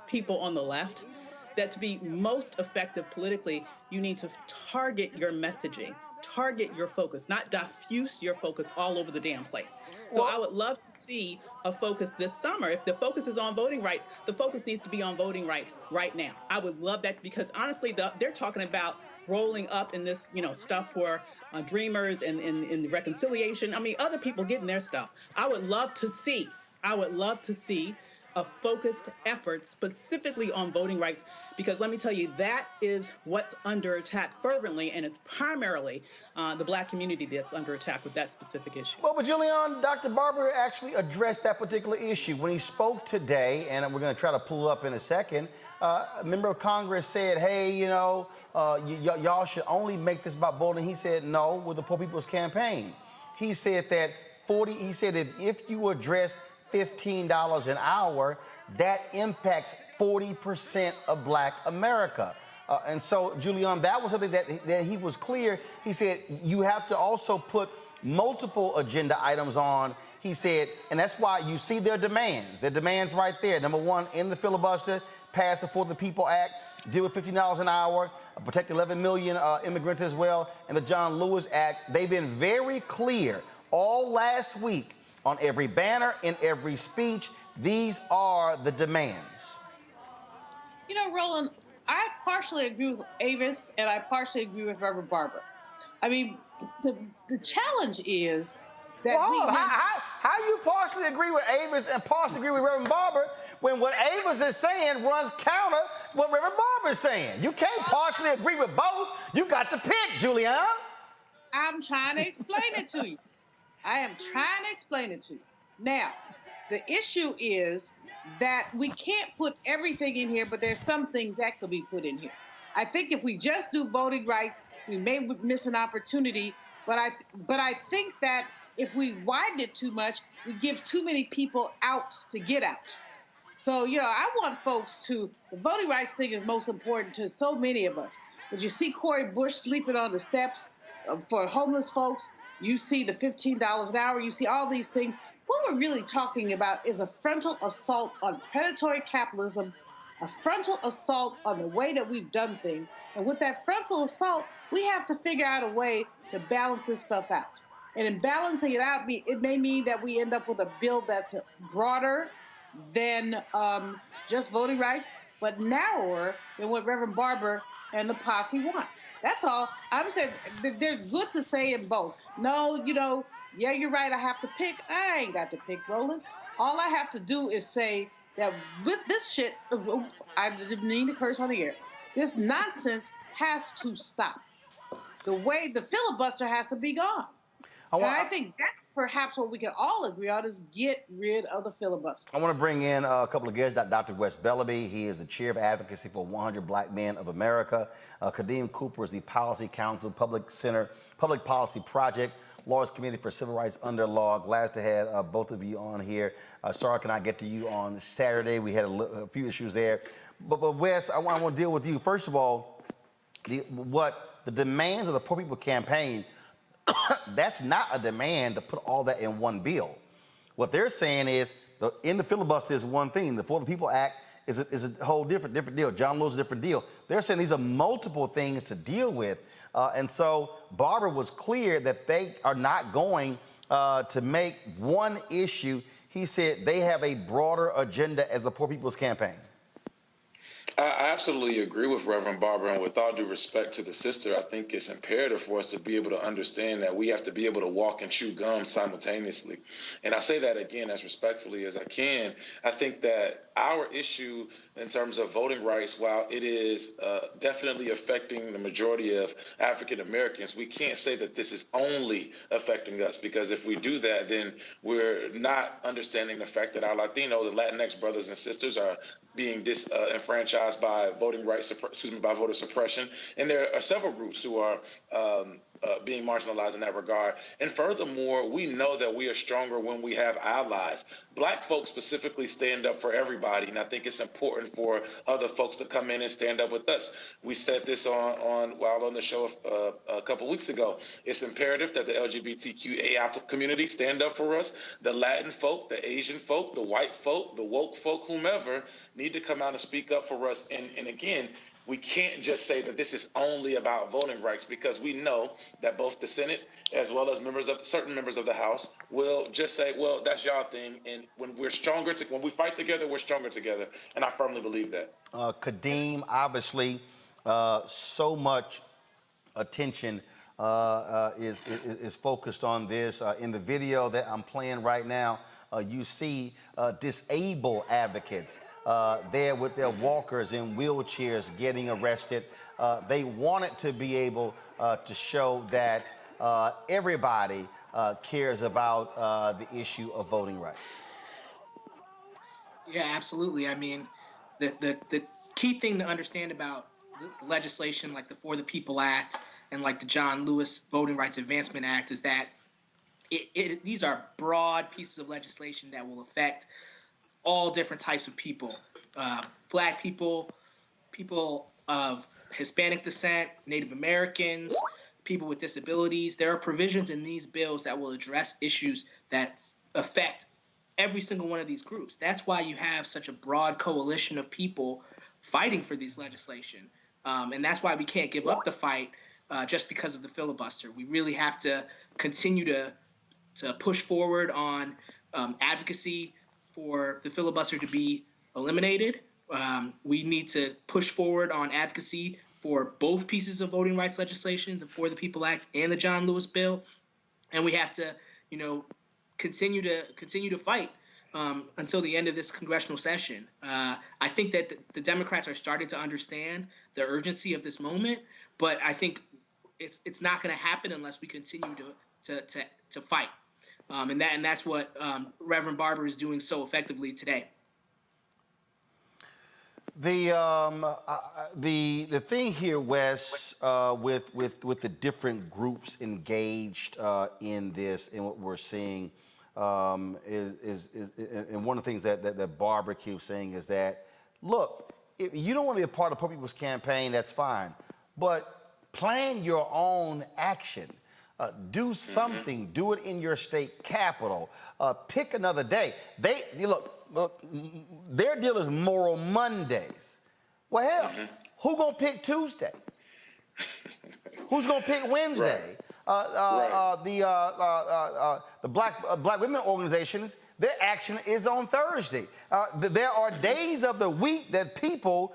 people on the left that to be most effective politically, you need to target your messaging, target your focus, not diffuse your focus all over the damn place. So I would love to see a focus this summer. If the focus is on voting rights, the focus needs to be on voting rights right now. I would love that because honestly, they're talking about rolling up in this, stuff for Dreamers and reconciliation. I mean, other people getting their stuff. I would love to see a focused effort specifically on voting rights, because let me tell you, that is what's under attack fervently, and it's primarily the Black community that's under attack with that specific issue.
Well, but Julian, Dr. Barber actually addressed that particular issue. When he spoke today, and we're going to try to pull up in a second, a member of Congress said, hey, y'all should only make this about voting. He said, no, with the Poor People's Campaign. He said that if you address $15 an hour, that impacts 40% of Black America. And so, Julian, that was something that he was clear. He said, you have to also put multiple agenda items on. He said, and that's why you see their demands. Their demands right there. Number one, in the filibuster, pass the For the People Act, deal with $15 an hour, protect 11 million immigrants as well, and the John Lewis Act. They've been very clear all last week on every banner, in every speech. These are the demands.
Roland, I partially agree with Avis, and I partially agree with Reverend Barber. I mean, the challenge is that
how you partially agree with Avis and partially agree with Reverend Barber when what Avis is saying runs counter what Reverend Barber is saying? You can't partially agree with both. You got to pick, Julian.
I'm trying to explain it to you. I am trying to explain it to you. Now, the issue is that we can't put everything in here, but there's some things that could be put in here. I think if we just do voting rights, we may miss an opportunity, but I think that if we widen it too much, we give too many people out to get out. So, I want folks the voting rights thing is most important to so many of us. But you see Cori Bush sleeping on the steps for homeless folks. You see the $15 an hour. You see all these things. What we're really talking about is a frontal assault on predatory capitalism, a frontal assault on the way that we've done things. And with that frontal assault, we have to figure out a way to balance this stuff out. And in balancing it out, it may mean that we end up with a bill that's broader than just voting rights, but narrower than what Reverend Barber and the posse want. That's all. I'm saying there's good to say in both. No, yeah, you're right, I have to pick. I ain't got to pick, Roland. All I have to do is say that with this shit, I didn't mean to curse on the air, this nonsense has to stop. The way the filibuster has to be gone. I think that's perhaps what we can all agree on is get rid of the filibuster.
I want to bring in a couple of guests. Dr. Wes Bellaby, he is the chair of advocacy for 100 Black Men of America. Kadeem Cooper is the Policy Council, Public Policy Project, Lawyers Committee for Civil Rights Under Law. Glad to have both of you on here. Sorry, can I get to you on Saturday? We had a few issues there. But Wes, I want to deal with you. First of all, the demands of the Poor People Campaign, that's not a demand to put all that in one bill. What they're saying is, in the filibuster is one thing. The For the People Act is a whole different deal. John Lewis is a different deal. They're saying these are multiple things to deal with. And so Barbara was clear that they are not going to make one issue. He said they have a broader agenda as the Poor People's Campaign.
I absolutely agree with Reverend Barbara, and with all due respect to the sister, I think it's imperative for us to be able to understand that we have to be able to walk and chew gum simultaneously. And I say that again as respectfully as I can. I think that our issue in terms of voting rights, while it is definitely affecting the majority of African Americans, we can't say that this is only affecting us, because if we do that, then we're not understanding the fact that our Latino, the Latinx brothers and sisters are being disenfranchised by by voter suppression, and there are several groups who are being marginalized in that regard. And furthermore, we know that we are stronger when we have allies. Black folks specifically stand up for everybody, and I think it's important for other folks to come in and stand up with us. We said this while on the show a couple weeks ago. It's imperative that the LGBTQA community stand up for us. The Latin folk, the Asian folk, the white folk, the woke folk, whomever, need to come out and speak up for us. And again, we can't just say that this is only about voting rights, because we know that both the Senate as well as certain members of the House will just say, well, that's y'all thing. And when we're stronger, when we fight together, we're stronger together. And I firmly believe that.
Kadeem, obviously, so much attention is focused on this. In the video that I'm playing right now, you see disabled advocates there with their walkers and wheelchairs getting arrested. They wanted to be able to show that everybody cares about the issue of voting rights.
Yeah, absolutely. I mean, the key thing to understand about the legislation like the For the People Act and like the John Lewis Voting Rights Advancement Act is that these are broad pieces of legislation that will affect all different types of people, Black people, people of Hispanic descent, Native Americans, people with disabilities. There are provisions in these bills that will address issues that affect every single one of these groups. That's why you have such a broad coalition of people fighting for this legislation. And that's why we can't give up the fight just because of the filibuster. We really have to continue to push forward on advocacy for the filibuster to be eliminated. We need to push forward on advocacy for both pieces of voting rights legislation, the For the People Act and the John Lewis bill. And we have to, continue to fight until the end of this congressional session. I think that the Democrats are starting to understand the urgency of this moment, but I think it's not going to happen unless we continue to fight. And that's what Reverend Barber is doing so effectively today.
The thing here, Wes, with the different groups engaged in this, and what we're seeing is and one of the things that Barbara keeps saying is that, look, if you don't want to be a part of Poor People's Campaign, that's fine, but plan your own action. Do something. Do it in your state capital. Pick another day. Look, their deal is Moral Mondays. Well, hell, who gonna pick Tuesday? Who's gonna pick Wednesday? The Black women organizations, their action is on Thursday. There are days of the week that people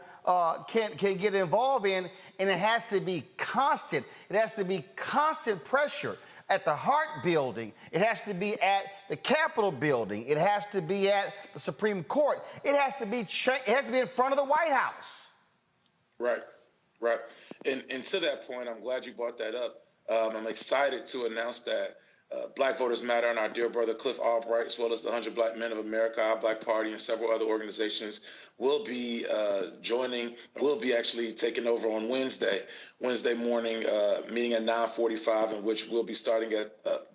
can get involved in, and it has to be constant. It has to be constant pressure at the Hart Building. It has to be at the Capitol Building. It has to be at the Supreme Court. It has to be in front of the White House.
Right. And to that point, I'm glad you brought that up. I'm excited to announce that Black Voters Matter and our dear brother Cliff Albright, as well as the 100 Black Men of America, our Black Party, and several other organizations will be actually taking over on Wednesday morning, meeting at 9:45, in which we'll be starting at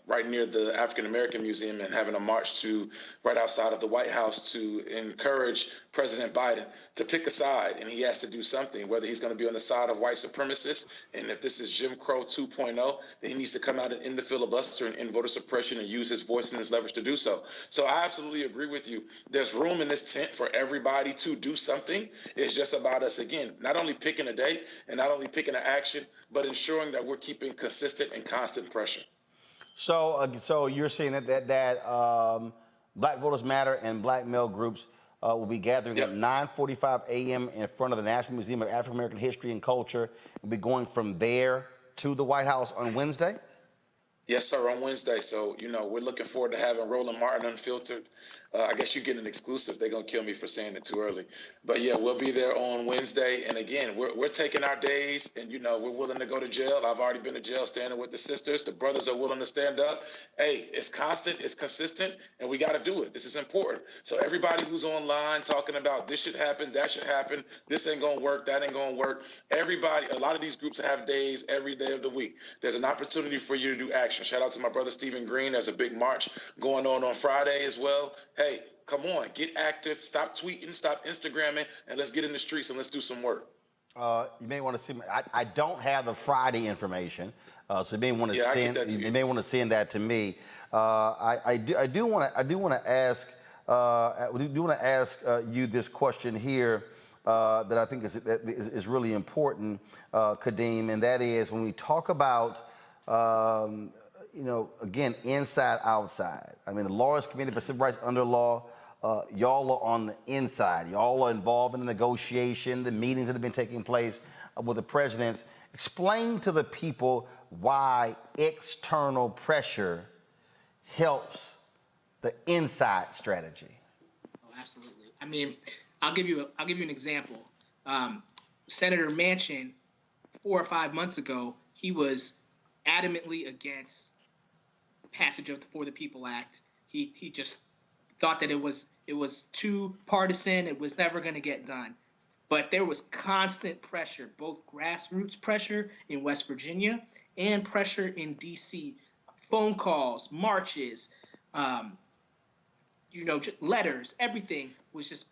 right near the African American Museum and having a march to right outside of the White House to encourage President Biden to pick a side, and he has to do something, whether he's going to be on the side of white supremacists, and if this is Jim Crow 2.0, then he needs to come out and end the filibuster and end voter suppression and use his voice and his leverage to do so. So I absolutely agree with you. There's room in this tent for everybody to do something. It's just about us, again, not only picking a day and not only picking an action, but ensuring that we're keeping consistent and constant pressure.
So you're saying that Black Voters Matter and Black male groups will be gathering at 9:45 a.m. in front of the National Museum of African American History and Culture, and be going from there to the White House on Wednesday?
Yes, sir, on Wednesday. So, we're looking forward to having Roland Martin Unfiltered. I guess you get an exclusive. They're going to kill me for saying it too early. But, yeah, we'll be there on Wednesday. And, again, we're taking our days, and, we're willing to go to jail. I've already been to jail standing with the sisters. The brothers are willing to stand up. Hey, it's constant, it's consistent, and we got to do it. This is important. So everybody who's online talking about this should happen, that should happen, this ain't going to work, that ain't going to work, everybody, a lot of these groups have days every day of the week. There's an opportunity for you to do action. Shout out to my brother Stephen Green. There's a big march going on Friday as well. Hey, come on, get active, stop tweeting, stop Instagramming, and let's get in the streets and let's do some work.
You may want to see. I don't have the Friday information, so you may want to send. You may want to send that to me. I do want to ask. You this question here that I think is really important, Kadeem, and that is when we talk about. Again, inside, outside. I mean, the Lawyers Committee for Civil Rights under law, y'all are on the inside. Y'all are involved in the negotiation, the meetings that have been taking place with the presidents. Explain to the people why external pressure helps the inside strategy.
Oh, absolutely. I mean, I'll give you an example. Senator Manchin, 4 or 5 months ago, he was adamantly against passage of the For the People Act. He just thought that it was too partisan. It was never going to get done. But there was constant pressure, both grassroots pressure in West Virginia and pressure in D.C. Phone calls, marches, letters. Everything was just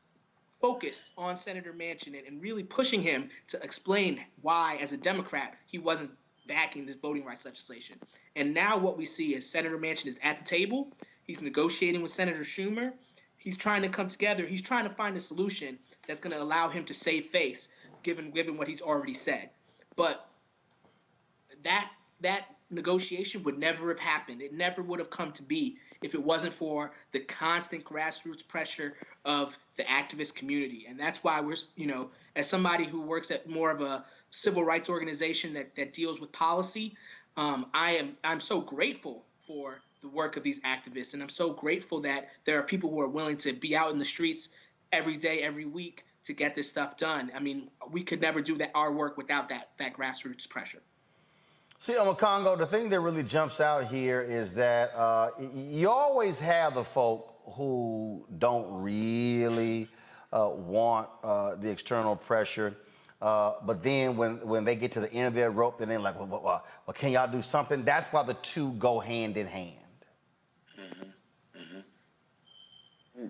focused on Senator Manchin and really pushing him to explain why, as a Democrat, he wasn't backing this voting rights legislation. And now what we see is Senator Manchin is at the table. He's negotiating with Senator Schumer. He's trying to come together. He's trying to find a solution that's going to allow him to save face, given what he's already said. But that negotiation would never have happened. It never would have come to be if it wasn't for the constant grassroots pressure of the activist community. And that's why we're, as somebody who works at more of a civil rights organization that deals with policy, I'm so grateful for the work of these activists. And I'm so grateful that there are people who are willing to be out in the streets every day, every week to get this stuff done. I mean, we could never do our work without that grassroots pressure.
See, Congo, the thing that really jumps out here is that you always have the folk who don't really want the external pressure. But then when they get to the end of their rope, then they're like, well, can y'all do something? That's why the two go hand in hand.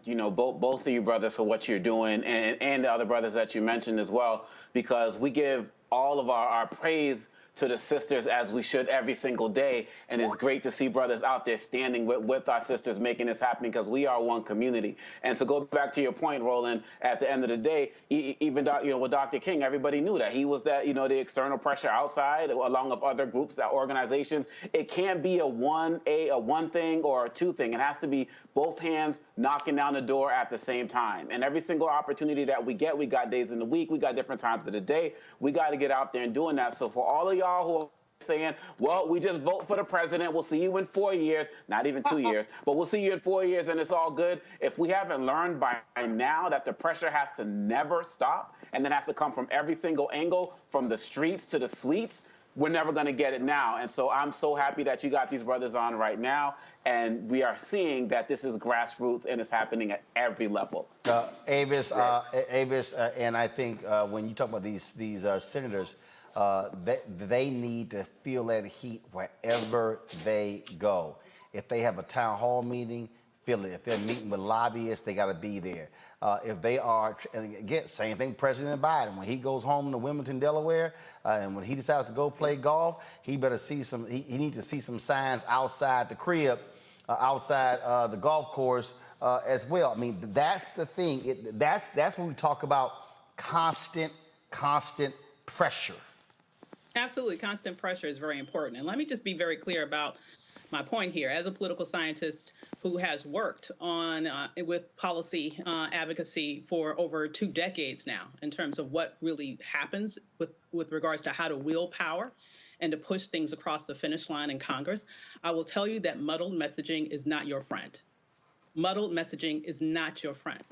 Both of you brothers for what you're doing and the other brothers that you mentioned as well, because we give all of our praise to the sisters as we should every single day. And it's great to see brothers out there standing with our sisters making this happen, because we are one community. And to go back to your point, Roland, at the end of the day, even with Dr. King, everybody knew that he was the external pressure outside, along with other groups, organizations. It can't be a one thing or a two thing. It has to be both hands knocking down the door at the same time. And every single opportunity that we get, we got days in the week, we got different times of the day, we got to get out there and doing that. So for all of y'all who are saying, well, we just vote for the president, we'll see you in 4 years, not even 2 years, but we'll see you in 4 years and it's all good. If we haven't learned by now that the pressure has to never stop, and then has to come from every single angle, from the streets to the suites, we're never going to get it now. And so I'm so happy that you got these brothers on right now. And we are seeing that this is grassroots and it's happening at every level.
Avis, and I think when you talk about these senators, they need to feel that heat wherever they go. If they have a town hall meeting, feel it. If they're meeting with lobbyists, they got to be there. If they are, and again, same thing, President Biden, when he goes home to Wilmington, Delaware, and when he decides to go play golf, he better see some, he needs to see some signs outside the crib, outside the golf course as well. I mean, that's the thing. That's when we talk about constant pressure.
Absolutely. Constant pressure is very important. And let me just be very clear about my point here. As a political scientist who has worked on with policy advocacy for over 2 decades now, in terms of what really happens with regards to how to wield power and to push things across the finish line in Congress, I will tell you that muddled messaging is not your friend. Muddled messaging is not your friend.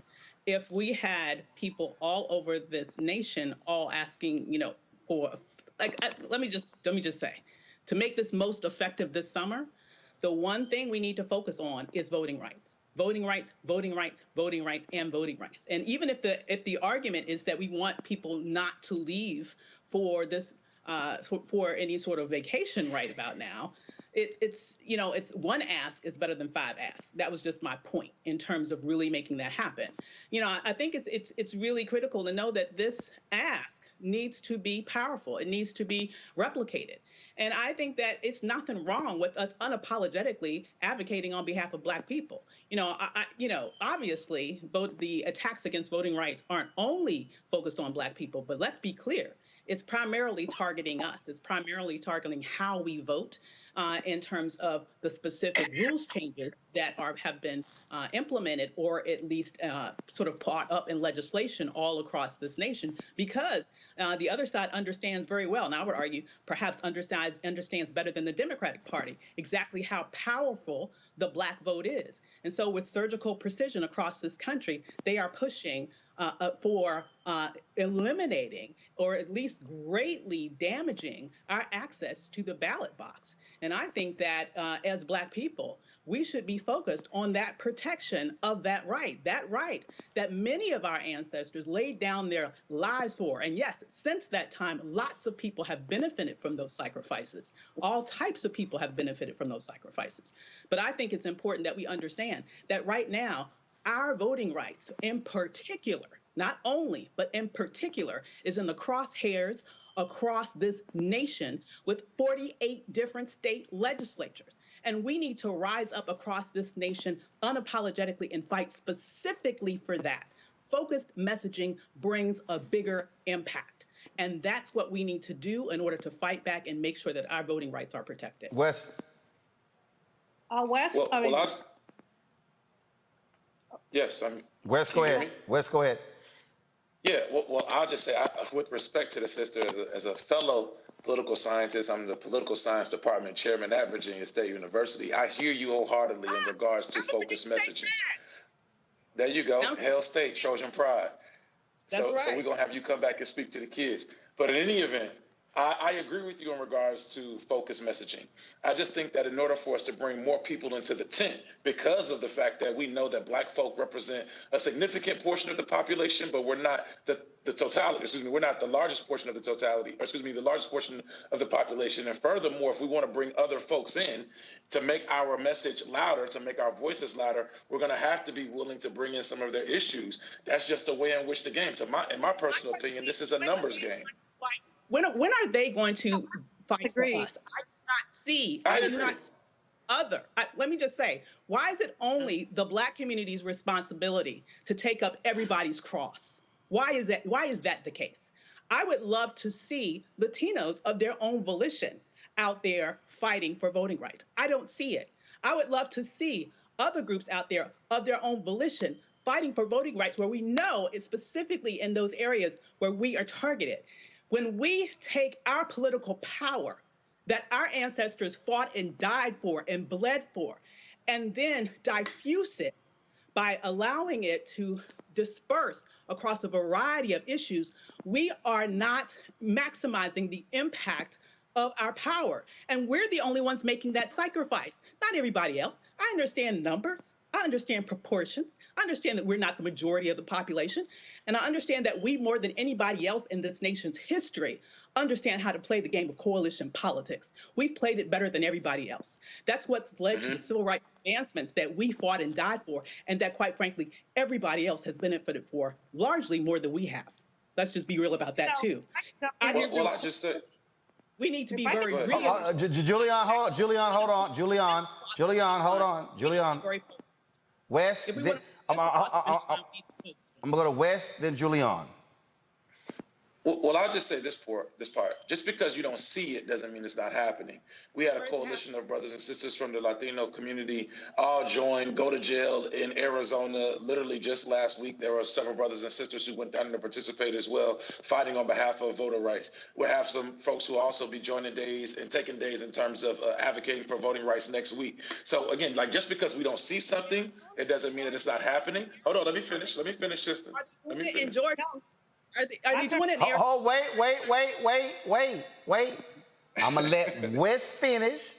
If we had people all over this nation all asking, you know, for let me just say, to make this most effective this summer, the one thing we need to focus on is voting rights. Voting rights, voting rights, voting rights, and voting rights. And even if the argument is that we want people not to leave for this for any sort of vacation right about now, it's one ask is better than 5 asks. That was just my point in terms of really making that happen. You know, I think it's really critical to know that this ask needs to be powerful. It needs to be replicated. And I think that it's nothing wrong with us unapologetically advocating on behalf of Black people. You know, obviously, the attacks against voting rights aren't only focused on Black people, but let's be clear. It's primarily targeting us. It's primarily targeting how we vote in terms of the specific rules changes that have been implemented or at least sort of brought up in legislation all across this nation, because the other side understands very well, and I would argue perhaps understands better than the Democratic Party exactly how powerful the Black vote is. And so with surgical precision across this country, they are pushing for eliminating or at least greatly damaging our access to the ballot box. And I think that as Black people, we should be focused on that protection of that right that many of our ancestors laid down their lives for. And yes, since that time, lots of people have benefited from those sacrifices. All types of people have benefited from those sacrifices. But I think it's important that we understand that right now, our voting rights in particular, not only, but in particular, is in the crosshairs across this nation with 48 different state legislatures. And we need to rise up across this nation unapologetically and fight specifically for that. Focused messaging brings a bigger impact. And that's what we need to do in order to fight back and make sure that our voting rights are protected.
Wes?
Wes,
Yes,
Wes, go ahead. Wes, go ahead.
Yeah, well, I'll just say, with respect to the sister, as a fellow political scientist, I'm the political science department chairman at Virginia State University. I hear you wholeheartedly in regards to focused messaging. There you go, okay. Hail State, Trojan Pride. So we're going to have you come back and speak to the kids. But in any event, I agree with you in regards to focused messaging. I just think that in order for us to bring more people into the tent, because of the fact that we know that Black folk represent a significant portion of the population, but we're not the totality, we're not the largest portion of the totality, the largest portion of the population. And furthermore, if we want to bring other folks in to make our message louder, to make our voices louder, we're going to have to be willing to bring in some of their issues. That's just the way in which the game, in my personal opinion, this is a numbers game.
When are they going to fight for us? I do not see other. Let me just say, why is it only the Black community's responsibility to take up everybody's cross? Why is that? Why is that the case? I would love to see Latinos of their own volition out there fighting for voting rights. I don't see it. I would love to see other groups out there of their own volition fighting for voting rights, where we know it's specifically in those areas where we are targeted. When we take our political power that our ancestors fought and died for and bled for, and then diffuse it by allowing it to disperse across a variety of issues, we are not maximizing the impact of our power. And we're the only ones making that sacrifice, not everybody else. I understand numbers. I understand proportions. I understand that we're not the majority of the population. And I understand that we, more than anybody else in this nation's history, understand how to play the game of coalition politics. We've played it better than everybody else. That's what's led to the civil rights advancements that we fought and died for, and that, quite frankly, everybody else has benefited for, largely more than we have. Let's just be real about that, too.
Well, I just said,
we need to be very real.
Julian, hold on. Julian, hold on. Julian, hold on. Julian. West. I'm gonna go to West, then Julian.
Well, I'll just say this part. Just because you don't see it doesn't mean it's not happening. We had a coalition of brothers and sisters from the Latino community all join, go to jail in Arizona. Literally just last week, there were several brothers and sisters who went down to participate as well, fighting on behalf of voter rights. We'll have some folks who will also be joining days and taking days in terms of advocating for voting rights next week. So again, like just because we don't see something, it doesn't mean that it's not happening. Hold on, let me finish, sister. Let me finish.
Are they doing it?
Wait. I'm going to let Wes finish,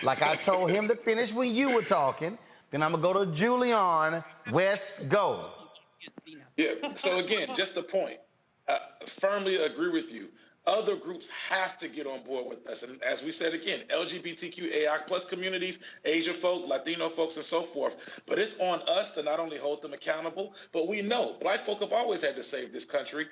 like I told him to finish when you were talking. Then I'm going to go to Julian. Wes, go.
Yeah, so again, just a point. Firmly agree with you. Other groups have to get on board with us. And as we said again, LGBTQAI plus communities, Asian folk, Latino folks, and so forth. But it's on us to not only hold them accountable, but we know Black folk have always had to save this country.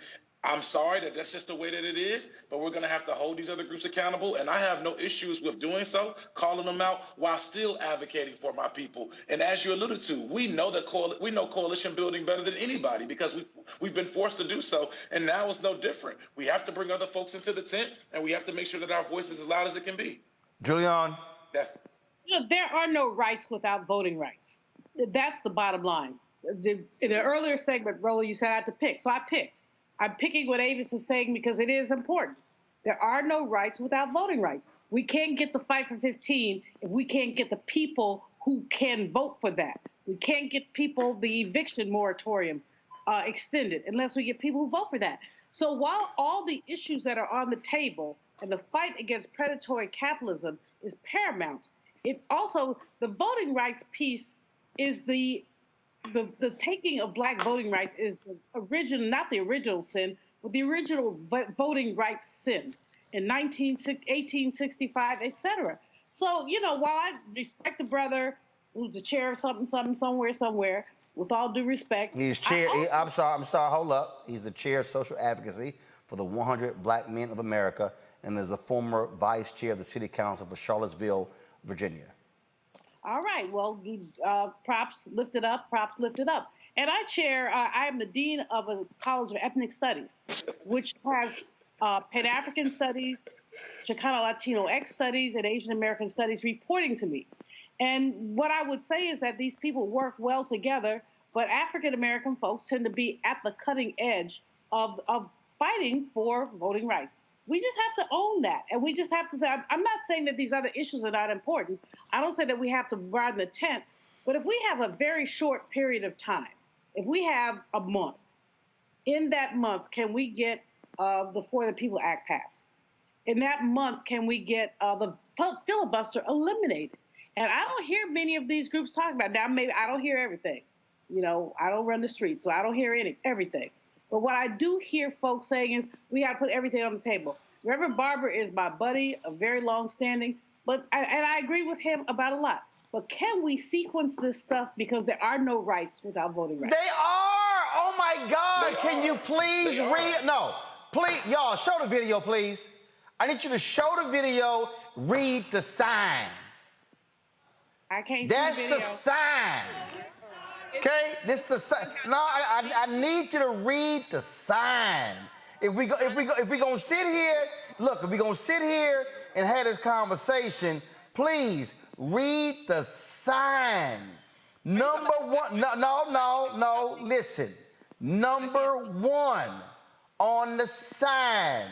I'm sorry that that's just the way that it is, but we're going to have to hold these other groups accountable. And I have no issues with doing so, calling them out while still advocating for my people. And as you alluded to, we know coalition building better than anybody because we've been forced to do so. And now it's no different. We have to bring other folks into the tent, and we have to make sure that our voice is as loud as it can be.
Julian.
There are no rights without voting rights. That's the bottom line. In the earlier segment, Roland, you said I had to pick. So I picked. I'm picking what Avis is saying because it is important. There are no rights without voting rights. We can't get the fight for 15 if we can't get the people who can vote for that. We can't get people the eviction moratorium extended unless we get people who vote for that. So while all the issues that are on the table and the fight against predatory capitalism is paramount, it also, the voting rights piece is the taking of Black voting rights is the original, not the original sin, but the original voting rights sin in 1865, etc. So, while I respect the brother who's the chair of something, somewhere, with all due respect.
He's chair, I'm sorry, hold up. He's the chair of social advocacy for the 100 Black Men of America, and is the former vice chair of the city council for Charlottesville, Virginia.
All right. Well, props lifted up. And I am the dean of a College of Ethnic Studies, which has Pan-African Studies, Chicano Latino X Studies, and Asian American Studies reporting to me. And what I would say is that these people work well together, but African American folks tend to be at the cutting edge of fighting for voting rights. We just have to own that. And we just have to say, I'm not saying that these other issues are not important. I don't say that we have to ride the tent. But if we have a very short period of time, if we have a month, in that month, can we get the For the People Act passed? In that month, can we get the filibuster eliminated? And I don't hear many of these groups talking about it. Now, maybe I don't hear everything. I don't run the streets, so I don't hear everything. But what I do hear folks saying is we got to put everything on the table. Reverend Barber is my buddy, a very long standing, and I agree with him about a lot. But can we sequence this stuff because there are no rights without voting rights?
They are! Oh my God! Can you please read? No, please, y'all, show the video, please. I need you to show the video, read the sign.
I can't
That's
see
the sign. Okay, this the sign. No, I need you to read the sign. If we gonna sit here, look, if we gonna sit here and have this conversation, please read the sign. Number one, no, listen. Number one on the sign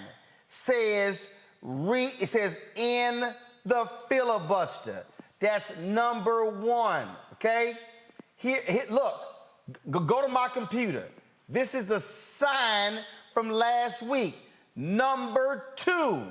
says it says in the filibuster. That's number one. Okay. Here, look, go to my computer. This is the sign from last week. Number two,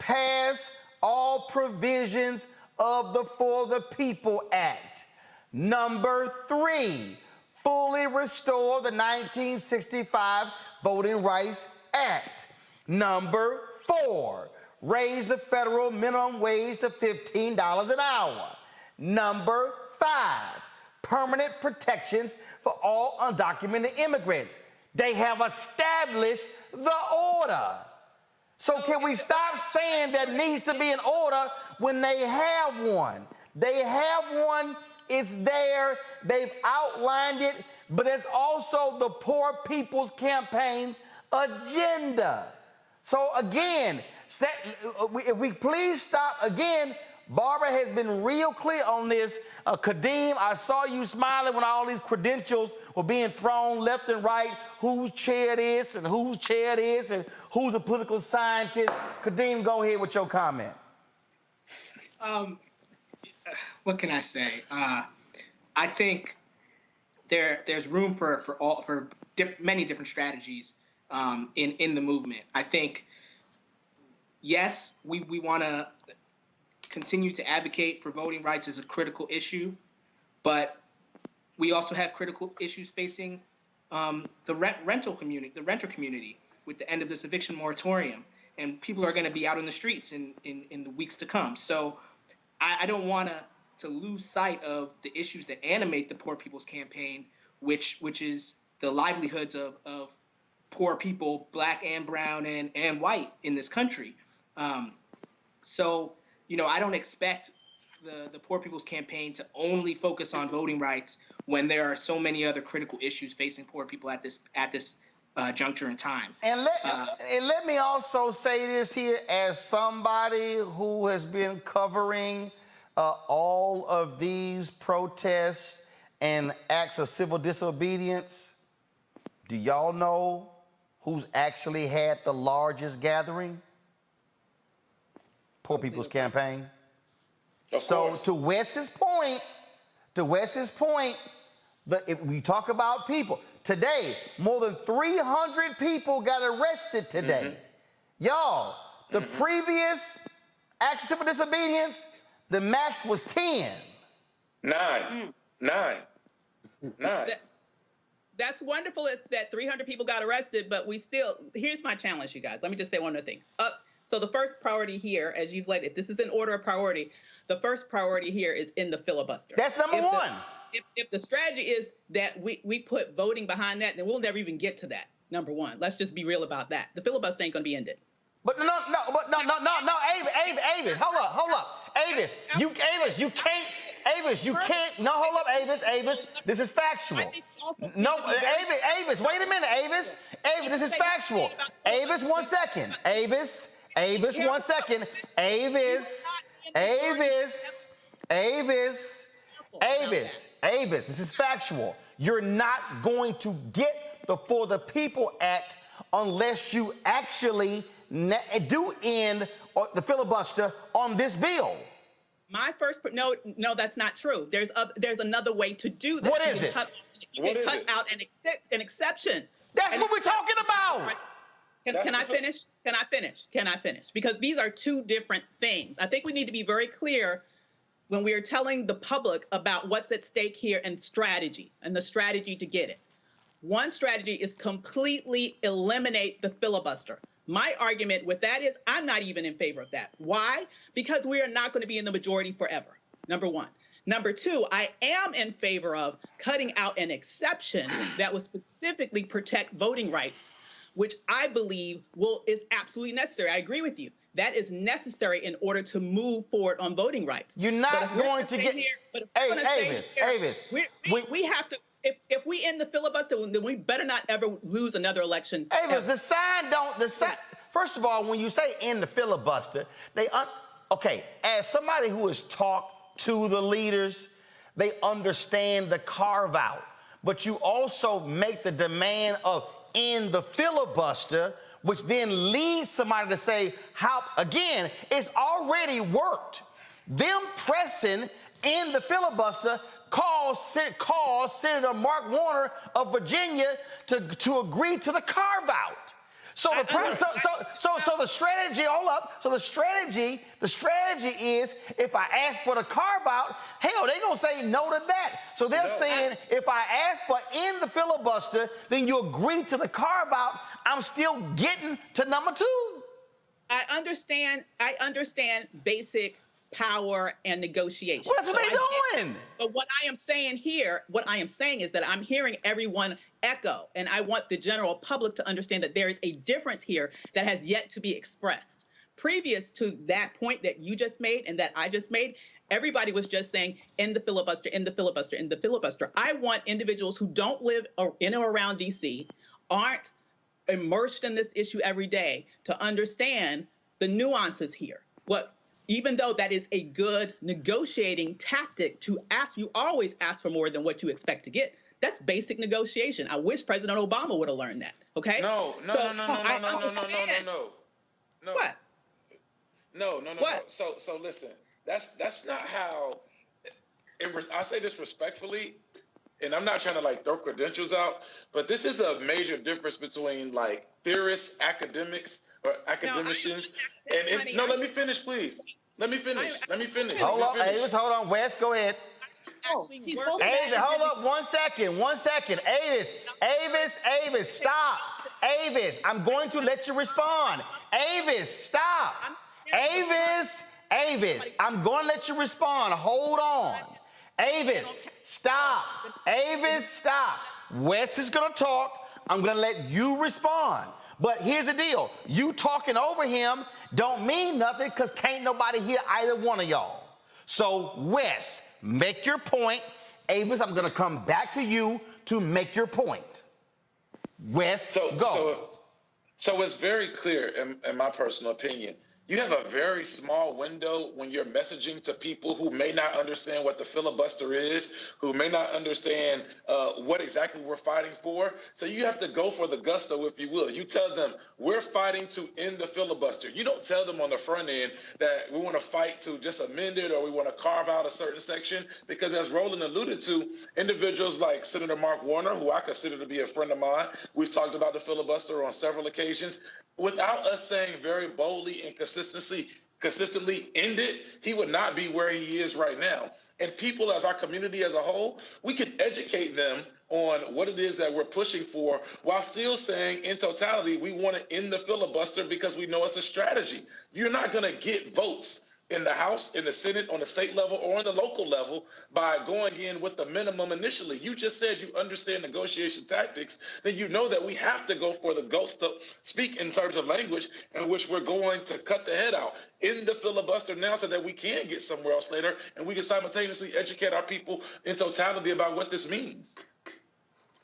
pass all provisions of the For the People Act. Number 3, fully restore the 1965 Voting Rights Act. Number 4, raise the federal minimum wage to $15 an hour. Number 5, permanent protections for all undocumented immigrants. They have established the order. So can we stop saying there needs to be an order when they have one? They have one, it's there, they've outlined it, but it's also the Poor People's Campaign's agenda. So again, if we please stop again, Barbara has been real clear on this. Kadeem, I saw you smiling when all these credentials were being thrown left and right, whose chair it is and whose chair it is and who's a political scientist. Kadeem, go ahead with your comment.
What can I say? I think there's room for many different strategies in the movement. I think, yes, we want to continue to advocate for voting rights as a critical issue, but we also have critical issues facing the renter community with the end of this eviction moratorium, and people are going to be out in the streets in the weeks to come. So I don't want to lose sight of the issues that animate the Poor People's Campaign, which is the livelihoods of poor people, black and brown and white in this country. So, I don't expect the Poor People's Campaign to only focus on voting rights when there are so many other critical issues facing poor people at this juncture in time.
And let me also say this here, as somebody who has been covering all of these protests and acts of civil disobedience. Do y'all know who's actually had the largest gathering? Poor People's Campaign. So to Wes's point, if we talk about people, today, more than 300 people got arrested today. Y'all, the previous acts of civil disobedience, the max was 10.
9.
That's wonderful that 300 people got arrested, but here's my challenge, you guys. Let me just say one other thing. So the first priority here, as you've laid it, this is in order of priority. The first priority here is in the filibuster.
That's number one.
If the strategy is that we put voting behind that, then we'll never even get to that. Number one, let's just be real about that. The filibuster ain't going to be ended.
But no, Avis, hold up. Avis, you can't, no, hold up, Avis, this is factual. No, Avis, wait a minute, Avis, this is factual. Avis, 1 second. Avis, 1 second. Avis, this is factual. You're not going to get the For the People Act unless you actually do end the filibuster on this bill.
My first, no, that's not true. There's another way to do this.
What is it?
You can cut out an exception.
That's what we're talking about.
Can I finish? Can I finish? Because these are two different things. I think we need to be very clear when we are telling the public about what's at stake here and strategy and the strategy to get it. One strategy is completely eliminate the filibuster. My argument with that is I'm not even in favor of that. Why? Because we are not going to be in the majority forever, number one. Number two, I am in favor of cutting out an exception that would specifically protect voting rights, which I believe is absolutely necessary. I agree with you. That is necessary in order to move forward on voting rights.
You're not going to get... Avis,
we have to... If we end the filibuster, then we better not ever lose another election.
Avis, the sign don't... First of all, when you say end the filibuster, okay, as somebody who has talked to the leaders, they understand the carve-out. But you also make the demand of end the filibuster, which then leads somebody to say, again, it's already worked. Them pressing in the filibuster caused Senator Mark Warner of Virginia to agree to the carve-out. So the strategy, hold up. So the strategy is if I ask for the carve out, hell, they're gonna say no to that. So they're saying if I ask for in the filibuster, then you agree to the carve out, I'm still getting to number 2.
I understand basic power and negotiation.
Well, that's what they're doing.
But what I am saying is that I'm hearing everyone echo, and I want the general public to understand that there is a difference here that has yet to be expressed. Previous to that point that you just made and that I just made, everybody was just saying, end the filibuster, end the filibuster, end the filibuster. I want individuals who don't live in or around D.C., aren't immersed in this issue every day, to understand the nuances here. Even though that is a good negotiating tactic to ask, you always ask for more than what you expect to get. That's basic negotiation. I wish President Obama would have learned that. Okay?
No.
What?
No. So listen, that's not how. I say this respectfully, and I'm not trying to like throw credentials out, but this is a major difference between like theorists, academics, or academicians. Let me finish, please. Let me finish.
Hold on, Avis. Hold on, Wes. Go ahead. Avis, hold up 1 second. 1 second. Avis, stop. Avis, I'm going to let you respond. Avis, stop. Avis, I'm going to let you respond. Hold on. Avis, stop. Avis, stop. Wes is going to talk. I'm going to let you respond. But here's the deal. You talking over him don't mean nothing because can't nobody hear either one of y'all. So, Wes, make your point. Avis, I'm going to come back to you to make your point. Wes, go.
So it's very clear, in my personal opinion, you have a very small window when you're messaging to people who may not understand what the filibuster is, who may not understand what exactly we're fighting for. So you have to go for the gusto, if you will. You tell them, we're fighting to end the filibuster. You don't tell them on the front end that we want to fight to just amend it or we want to carve out a certain section, because as Roland alluded to, individuals like Senator Mark Warner, who I consider to be a friend of mine, we've talked about the filibuster on several occasions. Without us saying very boldly and consistently end it, he would not be where he is right now. And people, as our community as a whole, we can educate them on what it is that we're pushing for while still saying in totality, we want to end the filibuster because we know it's a strategy. You're not going to get votes in the House, in the Senate, on the state level, or on the local level by going in with the minimum initially. You just said you understand negotiation tactics, then you know that we have to go for the ghost to speak in terms of language in which we're going to cut the head out in the filibuster now so that we can get somewhere else later and we can simultaneously educate our people in totality about what this means.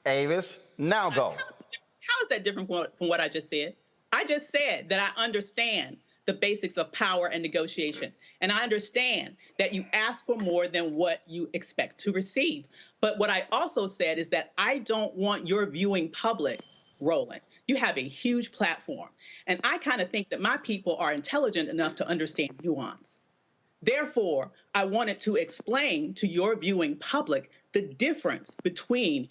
Avis, now go.
How is that different from what I just said? I just said that I understand the basics of power and negotiation. And I understand that you ask for more than what you expect to receive. But what I also said is that I don't want your viewing public, Roland. You have a huge platform. And I kind of think that my people are intelligent enough to understand nuance. Therefore, I wanted to explain to your viewing public the difference between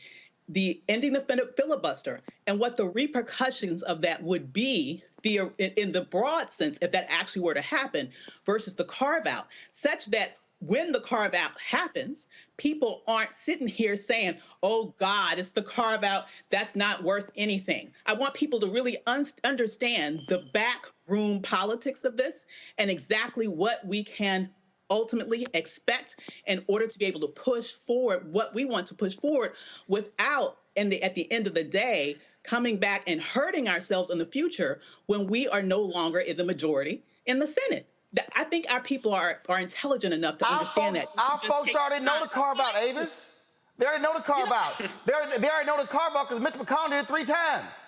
the ending the filibuster and what the repercussions of that would be in the broad sense, if that actually were to happen, versus the carve-out, such that when the carve-out happens, people aren't sitting here saying, oh, God, it's the carve-out, that's not worth anything. I want people to really understand the backroom politics of this and exactly what we can ultimately expect in order to be able to push forward what we want to push forward without, at the end of the day, coming back and hurting ourselves in the future when we are no longer in the majority in the Senate. I think our people are intelligent enough to understand that.
Our folks already know the carve-out, Avis. They already know the carve-out. They already know the carve-out because Mitch McConnell did it 3 times.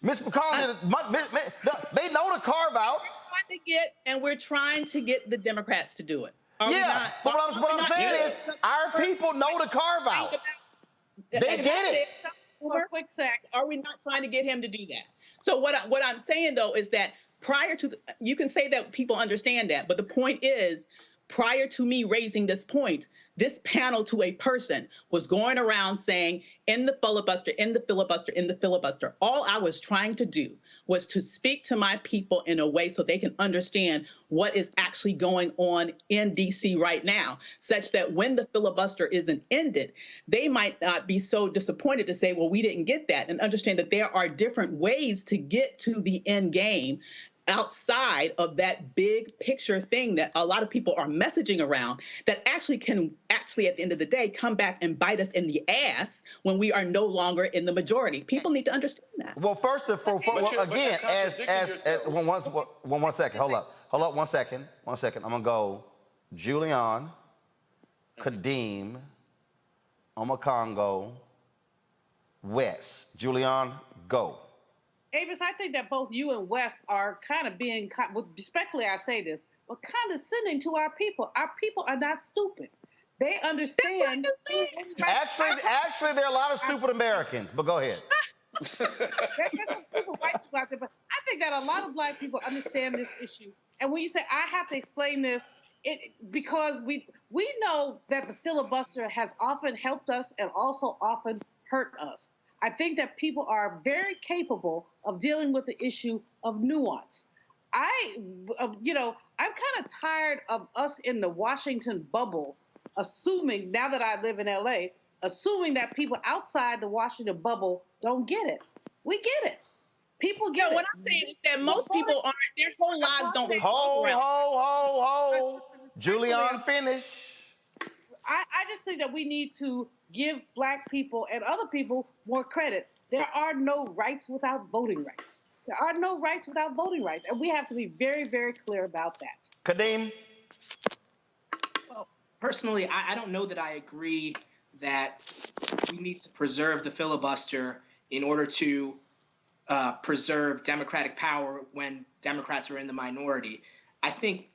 Mitch McConnell did it. They know the carve-out.
We're trying to get the Democrats to do it.
But what I'm saying is our people know the carve-out. They get it.
For a quick sec, are we not trying to get him to do that? So what I'm saying, though, is that prior to, you can say that people understand that, but the point is, prior to me raising this point, this panel to a person was going around saying, in the filibuster, in the filibuster, in the filibuster. All I was trying to do was to speak to my people in a way so they can understand what is actually going on in DC right now, such that when the filibuster isn't ended, they might not be so disappointed to say, well, we didn't get that, and understand that there are different ways to get to the end game outside of that big picture thing that a lot of people are messaging around that actually can at the end of the day come back and bite us in the ass when we are no longer in the majority. People need to understand that.
Well, first of all, again, one second, hold up, 1 second. I'm gonna go Julian, Kadeem, Omakongo, Wes. Julian, go.
Avis, I think that both you and Wes are kind of being, respectfully I say this, but condescending to our people. Our people are not stupid. They understand.
Actually, there are a lot of stupid Americans, but go ahead.
There's some stupid white people out there, but I think that a lot of black people understand this issue. And when you say, I have to explain this, because we know that the filibuster has often helped us and also often hurt us. I think that people are very capable of dealing with the issue of nuance. I'm kind of tired of us in the Washington bubble assuming, now that I live in LA, assuming that people outside the Washington bubble don't get it. We get it. People get it.
What I'm saying is that most people aren't, their whole lives don't revolve around.
Ho. Julian, finish.
I just think that we need to give black people and other people more credit. There are no rights without voting rights. There are no rights without voting rights. And we have to be very, very clear about that.
Kadeem?
Well, personally, I don't know that I agree that we need to preserve the filibuster in order to preserve Democratic power when Democrats are in the minority. I think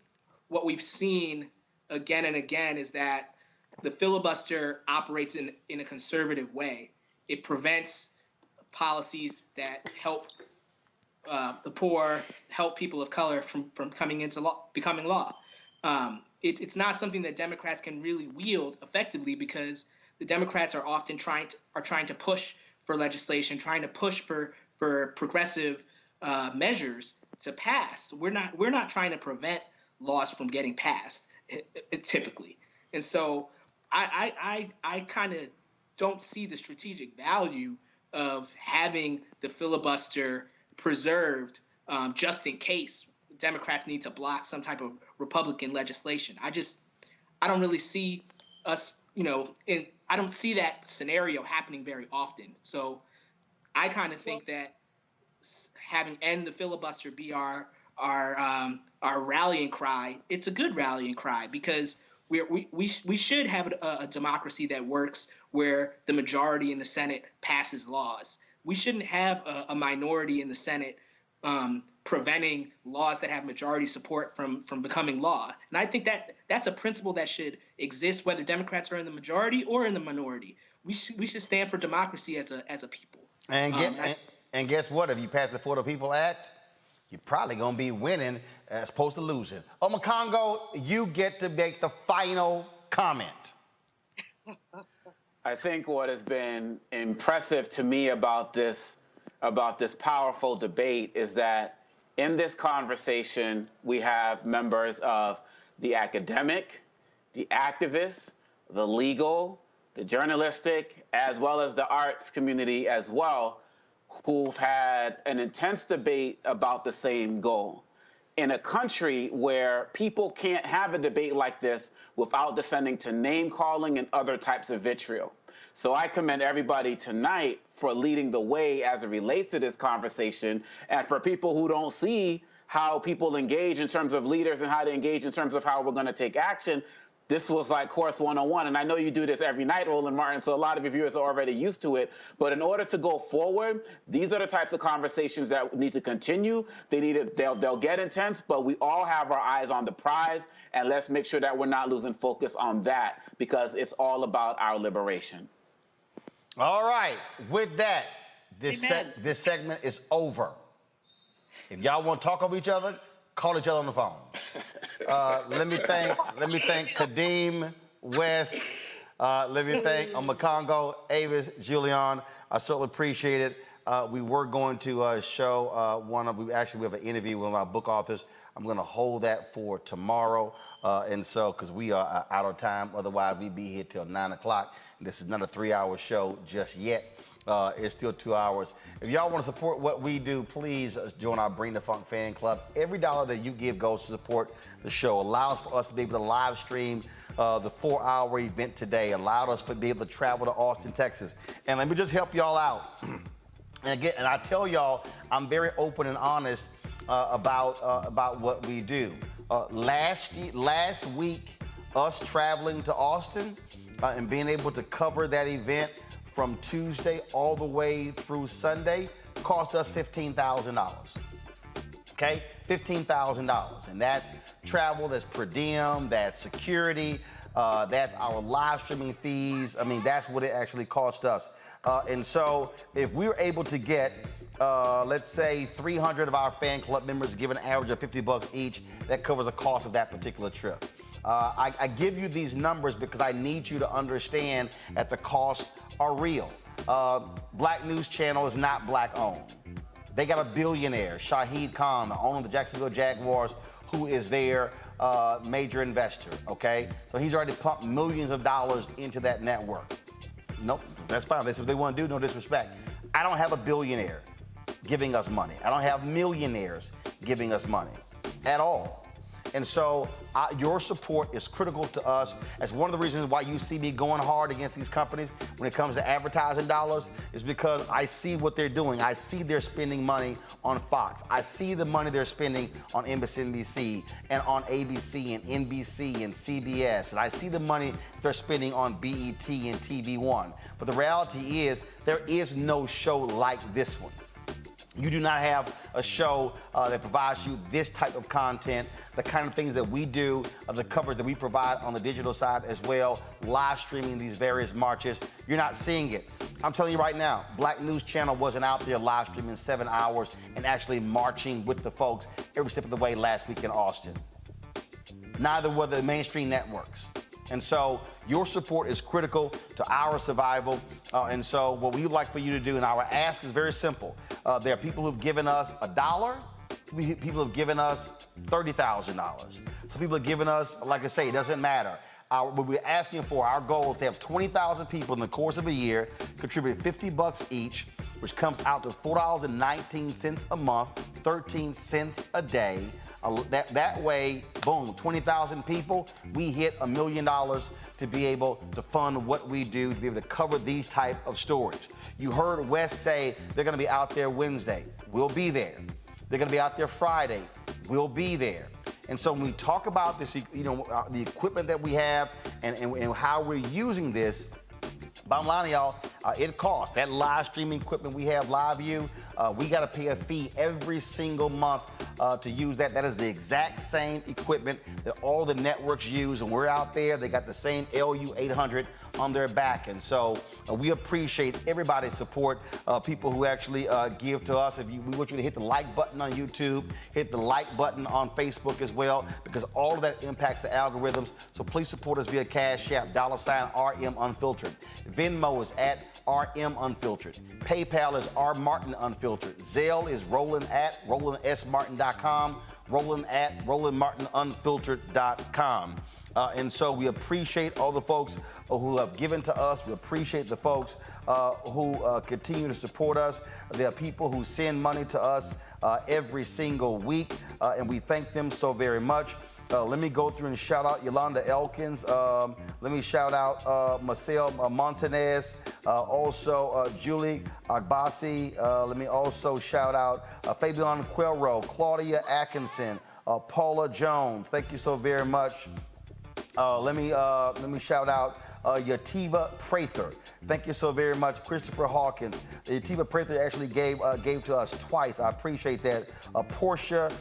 what we've seen again and again is that the filibuster operates in a conservative way. It prevents policies that help the poor, help people of color from coming into law, becoming law. It's not something that Democrats can really wield effectively because the Democrats are often trying to push for legislation, trying to push for progressive measures to pass. We're not trying to prevent laws from getting passed typically, and so I kind of don't see the strategic value of having the filibuster preserved just in case Democrats need to block some type of Republican legislation. I don't really see us, I don't see that scenario happening very often. So I kind of think that having end the filibuster be our rallying cry. It's a good rallying cry because we should have a democracy that works where the majority in the Senate passes laws. We shouldn't have a minority in the Senate preventing laws that have majority support from becoming law. And I think that's a principle that should exist whether Democrats are in the majority or in the minority. We should stand for democracy as a people.
And guess what? If you pass the For the People Act, you're probably going to be winning as opposed to losing. Omakongo, you get to make the final comment.
I think what has been impressive to me about this powerful debate is that in this conversation, we have members of the academic, the activists, the legal, the journalistic, as well as the arts community as well, who've had an intense debate about the same goal. In a country where people can't have a debate like this without descending to name-calling and other types of vitriol. So I commend everybody tonight for leading the way as it relates to this conversation, and for people who don't see how people engage in terms of leaders and how to engage in terms of how we're going to take action, this was like course 101. And I know you do this every night, Roland Martin, so a lot of your viewers are already used to it. But in order to go forward, these are the types of conversations that need to continue. They'll get intense, but we all have our eyes on the prize. And let's make sure that we're not losing focus on that, because it's all about our liberation.
All right. With that, this segment is over. If y'all want to talk over each other, call each other on the phone. Let me thank Kadeem, West. Let me thank Makongo, Avis, Julian. I certainly appreciate it. We were going to show we have an interview with one of our book authors. I'm going to hold that for tomorrow. And so, because we are out of time, otherwise we'd be here till 9 o'clock. This is not a 3-hour show just yet. It's still 2 hours. If y'all want to support what we do, please join our Bring the Funk fan club. Every dollar that you give goes to support the show. Allows for us to be able to live stream the 4-hour event today. Allowed us to be able to travel to Austin, Texas. And let me just help y'all out. And I tell y'all, I'm very open and honest about what we do. Last week, us traveling to Austin and being able to cover that event from Tuesday all the way through Sunday cost us $15,000. Okay, $15,000, and that's travel, that's per diem, that's security, that's our live streaming fees. I mean, that's what it actually cost us. And so if we were able to get, let's say 300 of our fan club members give an average of $50 each, that covers the cost of that particular trip. I give you these numbers because I need you to understand that the costs are real. Black News Channel is not black owned. They got a billionaire, Shahid Khan, the owner of the Jacksonville Jaguars, who is their major investor, okay? So he's already pumped millions of dollars into that network. Nope, that's fine. That's what they want to do, no disrespect. I don't have a billionaire giving us money. I don't have millionaires giving us money at all. And so your support is critical to us. That's one of the reasons why you see me going hard against these companies when it comes to advertising dollars, is because I see what they're doing. I see they're spending money on Fox. I see the money they're spending on MSNBC and on ABC and NBC and CBS. And I see the money they're spending on BET and TV One. But the reality is there is no show like this one. You do not have a show that provides you this type of content, the kind of things that we do, the coverage that we provide on the digital side as well, live streaming these various marches. You're not seeing it. I'm telling you right now, Black News Channel wasn't out there live streaming 7 hours and actually marching with the folks every step of the way last week in Austin. Neither were the mainstream networks. And so your support is critical to our survival. And so what we would like for you to do, and our ask is very simple. There are people who've given us $1. People have given us $30,000. Some people have given us, like I say, it doesn't matter. What we're asking for, our goal is to have 20,000 people in the course of a year contribute $50 each, which comes out to $4.19 a month, 13 cents a day. That way, boom, 20,000 people, we hit $1 million to be able to fund what we do, to be able to cover these type of stories. You heard Wes say they're going to be out there Wednesday. We'll be there. They're going to be out there Friday. We'll be there. And so when we talk about this, the equipment that we have and how we're using this, bottom line, y'all, it costs. That live streaming equipment we have, LiveView, we got to pay a fee every single month to use that. That is the exact same equipment that all the networks use, and we're out there. They got the same LU 800 on their back, and so we appreciate everybody's support. People who actually give to us. We want you to hit the like button on YouTube, hit the like button on Facebook as well, because all of that impacts the algorithms. So please support us via Cash App, $RM Unfiltered. Venmo is at RM Unfiltered. PayPal is R Martin Unfiltered. Zelle is Roland at RolandSMartin.com. Roland at RolandMartinUnfiltered.com. And so we appreciate all the folks who have given to us. We appreciate the folks who continue to support us. There are people who send money to us every single week, and we thank them so very much. Let me go through and shout out Yolanda Elkins. Let me shout out Marcel Montanez, also Julie Agbasi. Let me also shout out Fabian Quero, Claudia Atkinson, Paula Jones. Thank you so very much. Let me shout out Yativa Prather. Thank you so very much. Christopher Hawkins. Yativa Prather actually gave to us twice. I appreciate that. Portia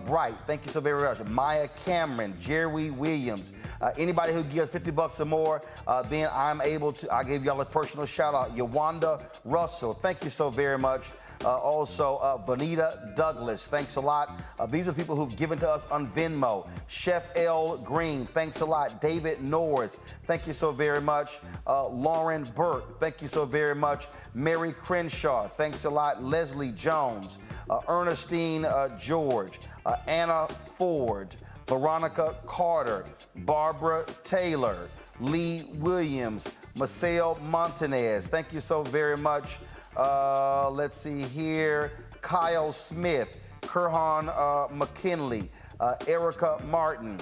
Bright. Thank you so very much. Maya Cameron, Jerry Williams. Anybody who gives $50 or more, then I gave y'all a personal shout out. Yawanda Russell. Thank you so very much. Also, Vanita Douglas, thanks a lot. These are people who've given to us on Venmo. Chef L. Green, thanks a lot. David Norris, thank you so very much. Lauren Burke, thank you so very much. Mary Crenshaw, thanks a lot. Leslie Jones, Ernestine George, Anna Ford, Veronica Carter, Barbara Taylor, Lee Williams, Marcel Montanez, thank you so very much. Let's see here. Kyle Smith, Kurhan McKinley, Erica Martin,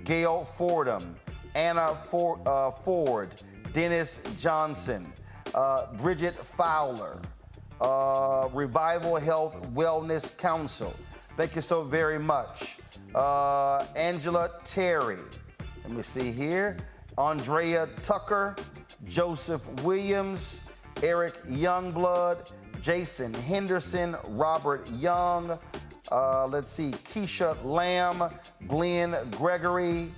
Gail Fordham, Anna Ford, Dennis Johnson, Bridget Fowler, Revival Health Wellness Council. Thank you so very much. Angela Terry. Let me see here. Andrea Tucker, Joseph Williams, Eric Youngblood, Jason Henderson, Robert Young, let's see, Keisha Lamb, Glenn Gregory,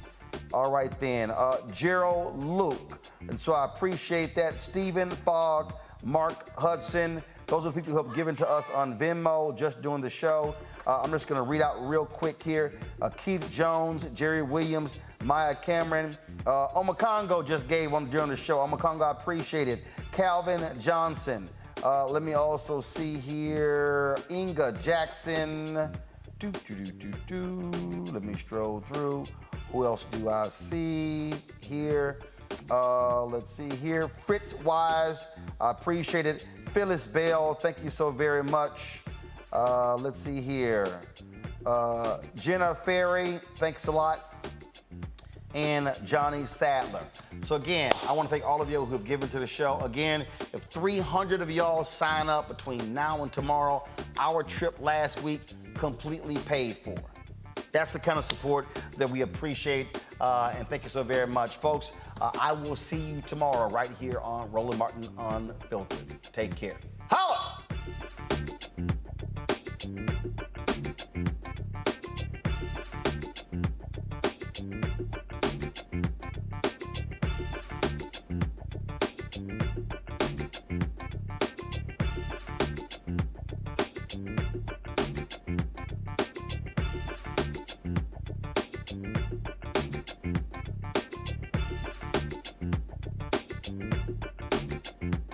all right then, Gerald Luke. And so I appreciate that. Stephen Fogg, Mark Hudson. Those are the people who have given to us on Venmo just during the show. I'm just going to read out real quick here. Keith Jones, Jerry Williams, Maya Cameron. Omakongo just gave one during the show. Omakongo, I appreciate it. Calvin Johnson. Let me also see here. Inga Jackson. Let me stroll through. Who else do I see here? Let's see here. Fritz Wise, I appreciate it. Phyllis Bell, thank you so very much. Let's see here. Jenna Ferry, thanks a lot. And Johnny Sadler. So again, I want to thank all of you who have given to the show. Again, if 300 of y'all sign up between now and tomorrow, our trip last week completely paid for. That's the kind of support that we appreciate, and thank you so very much, folks. I will see you tomorrow right here on Roland Martin Unfiltered. Take care.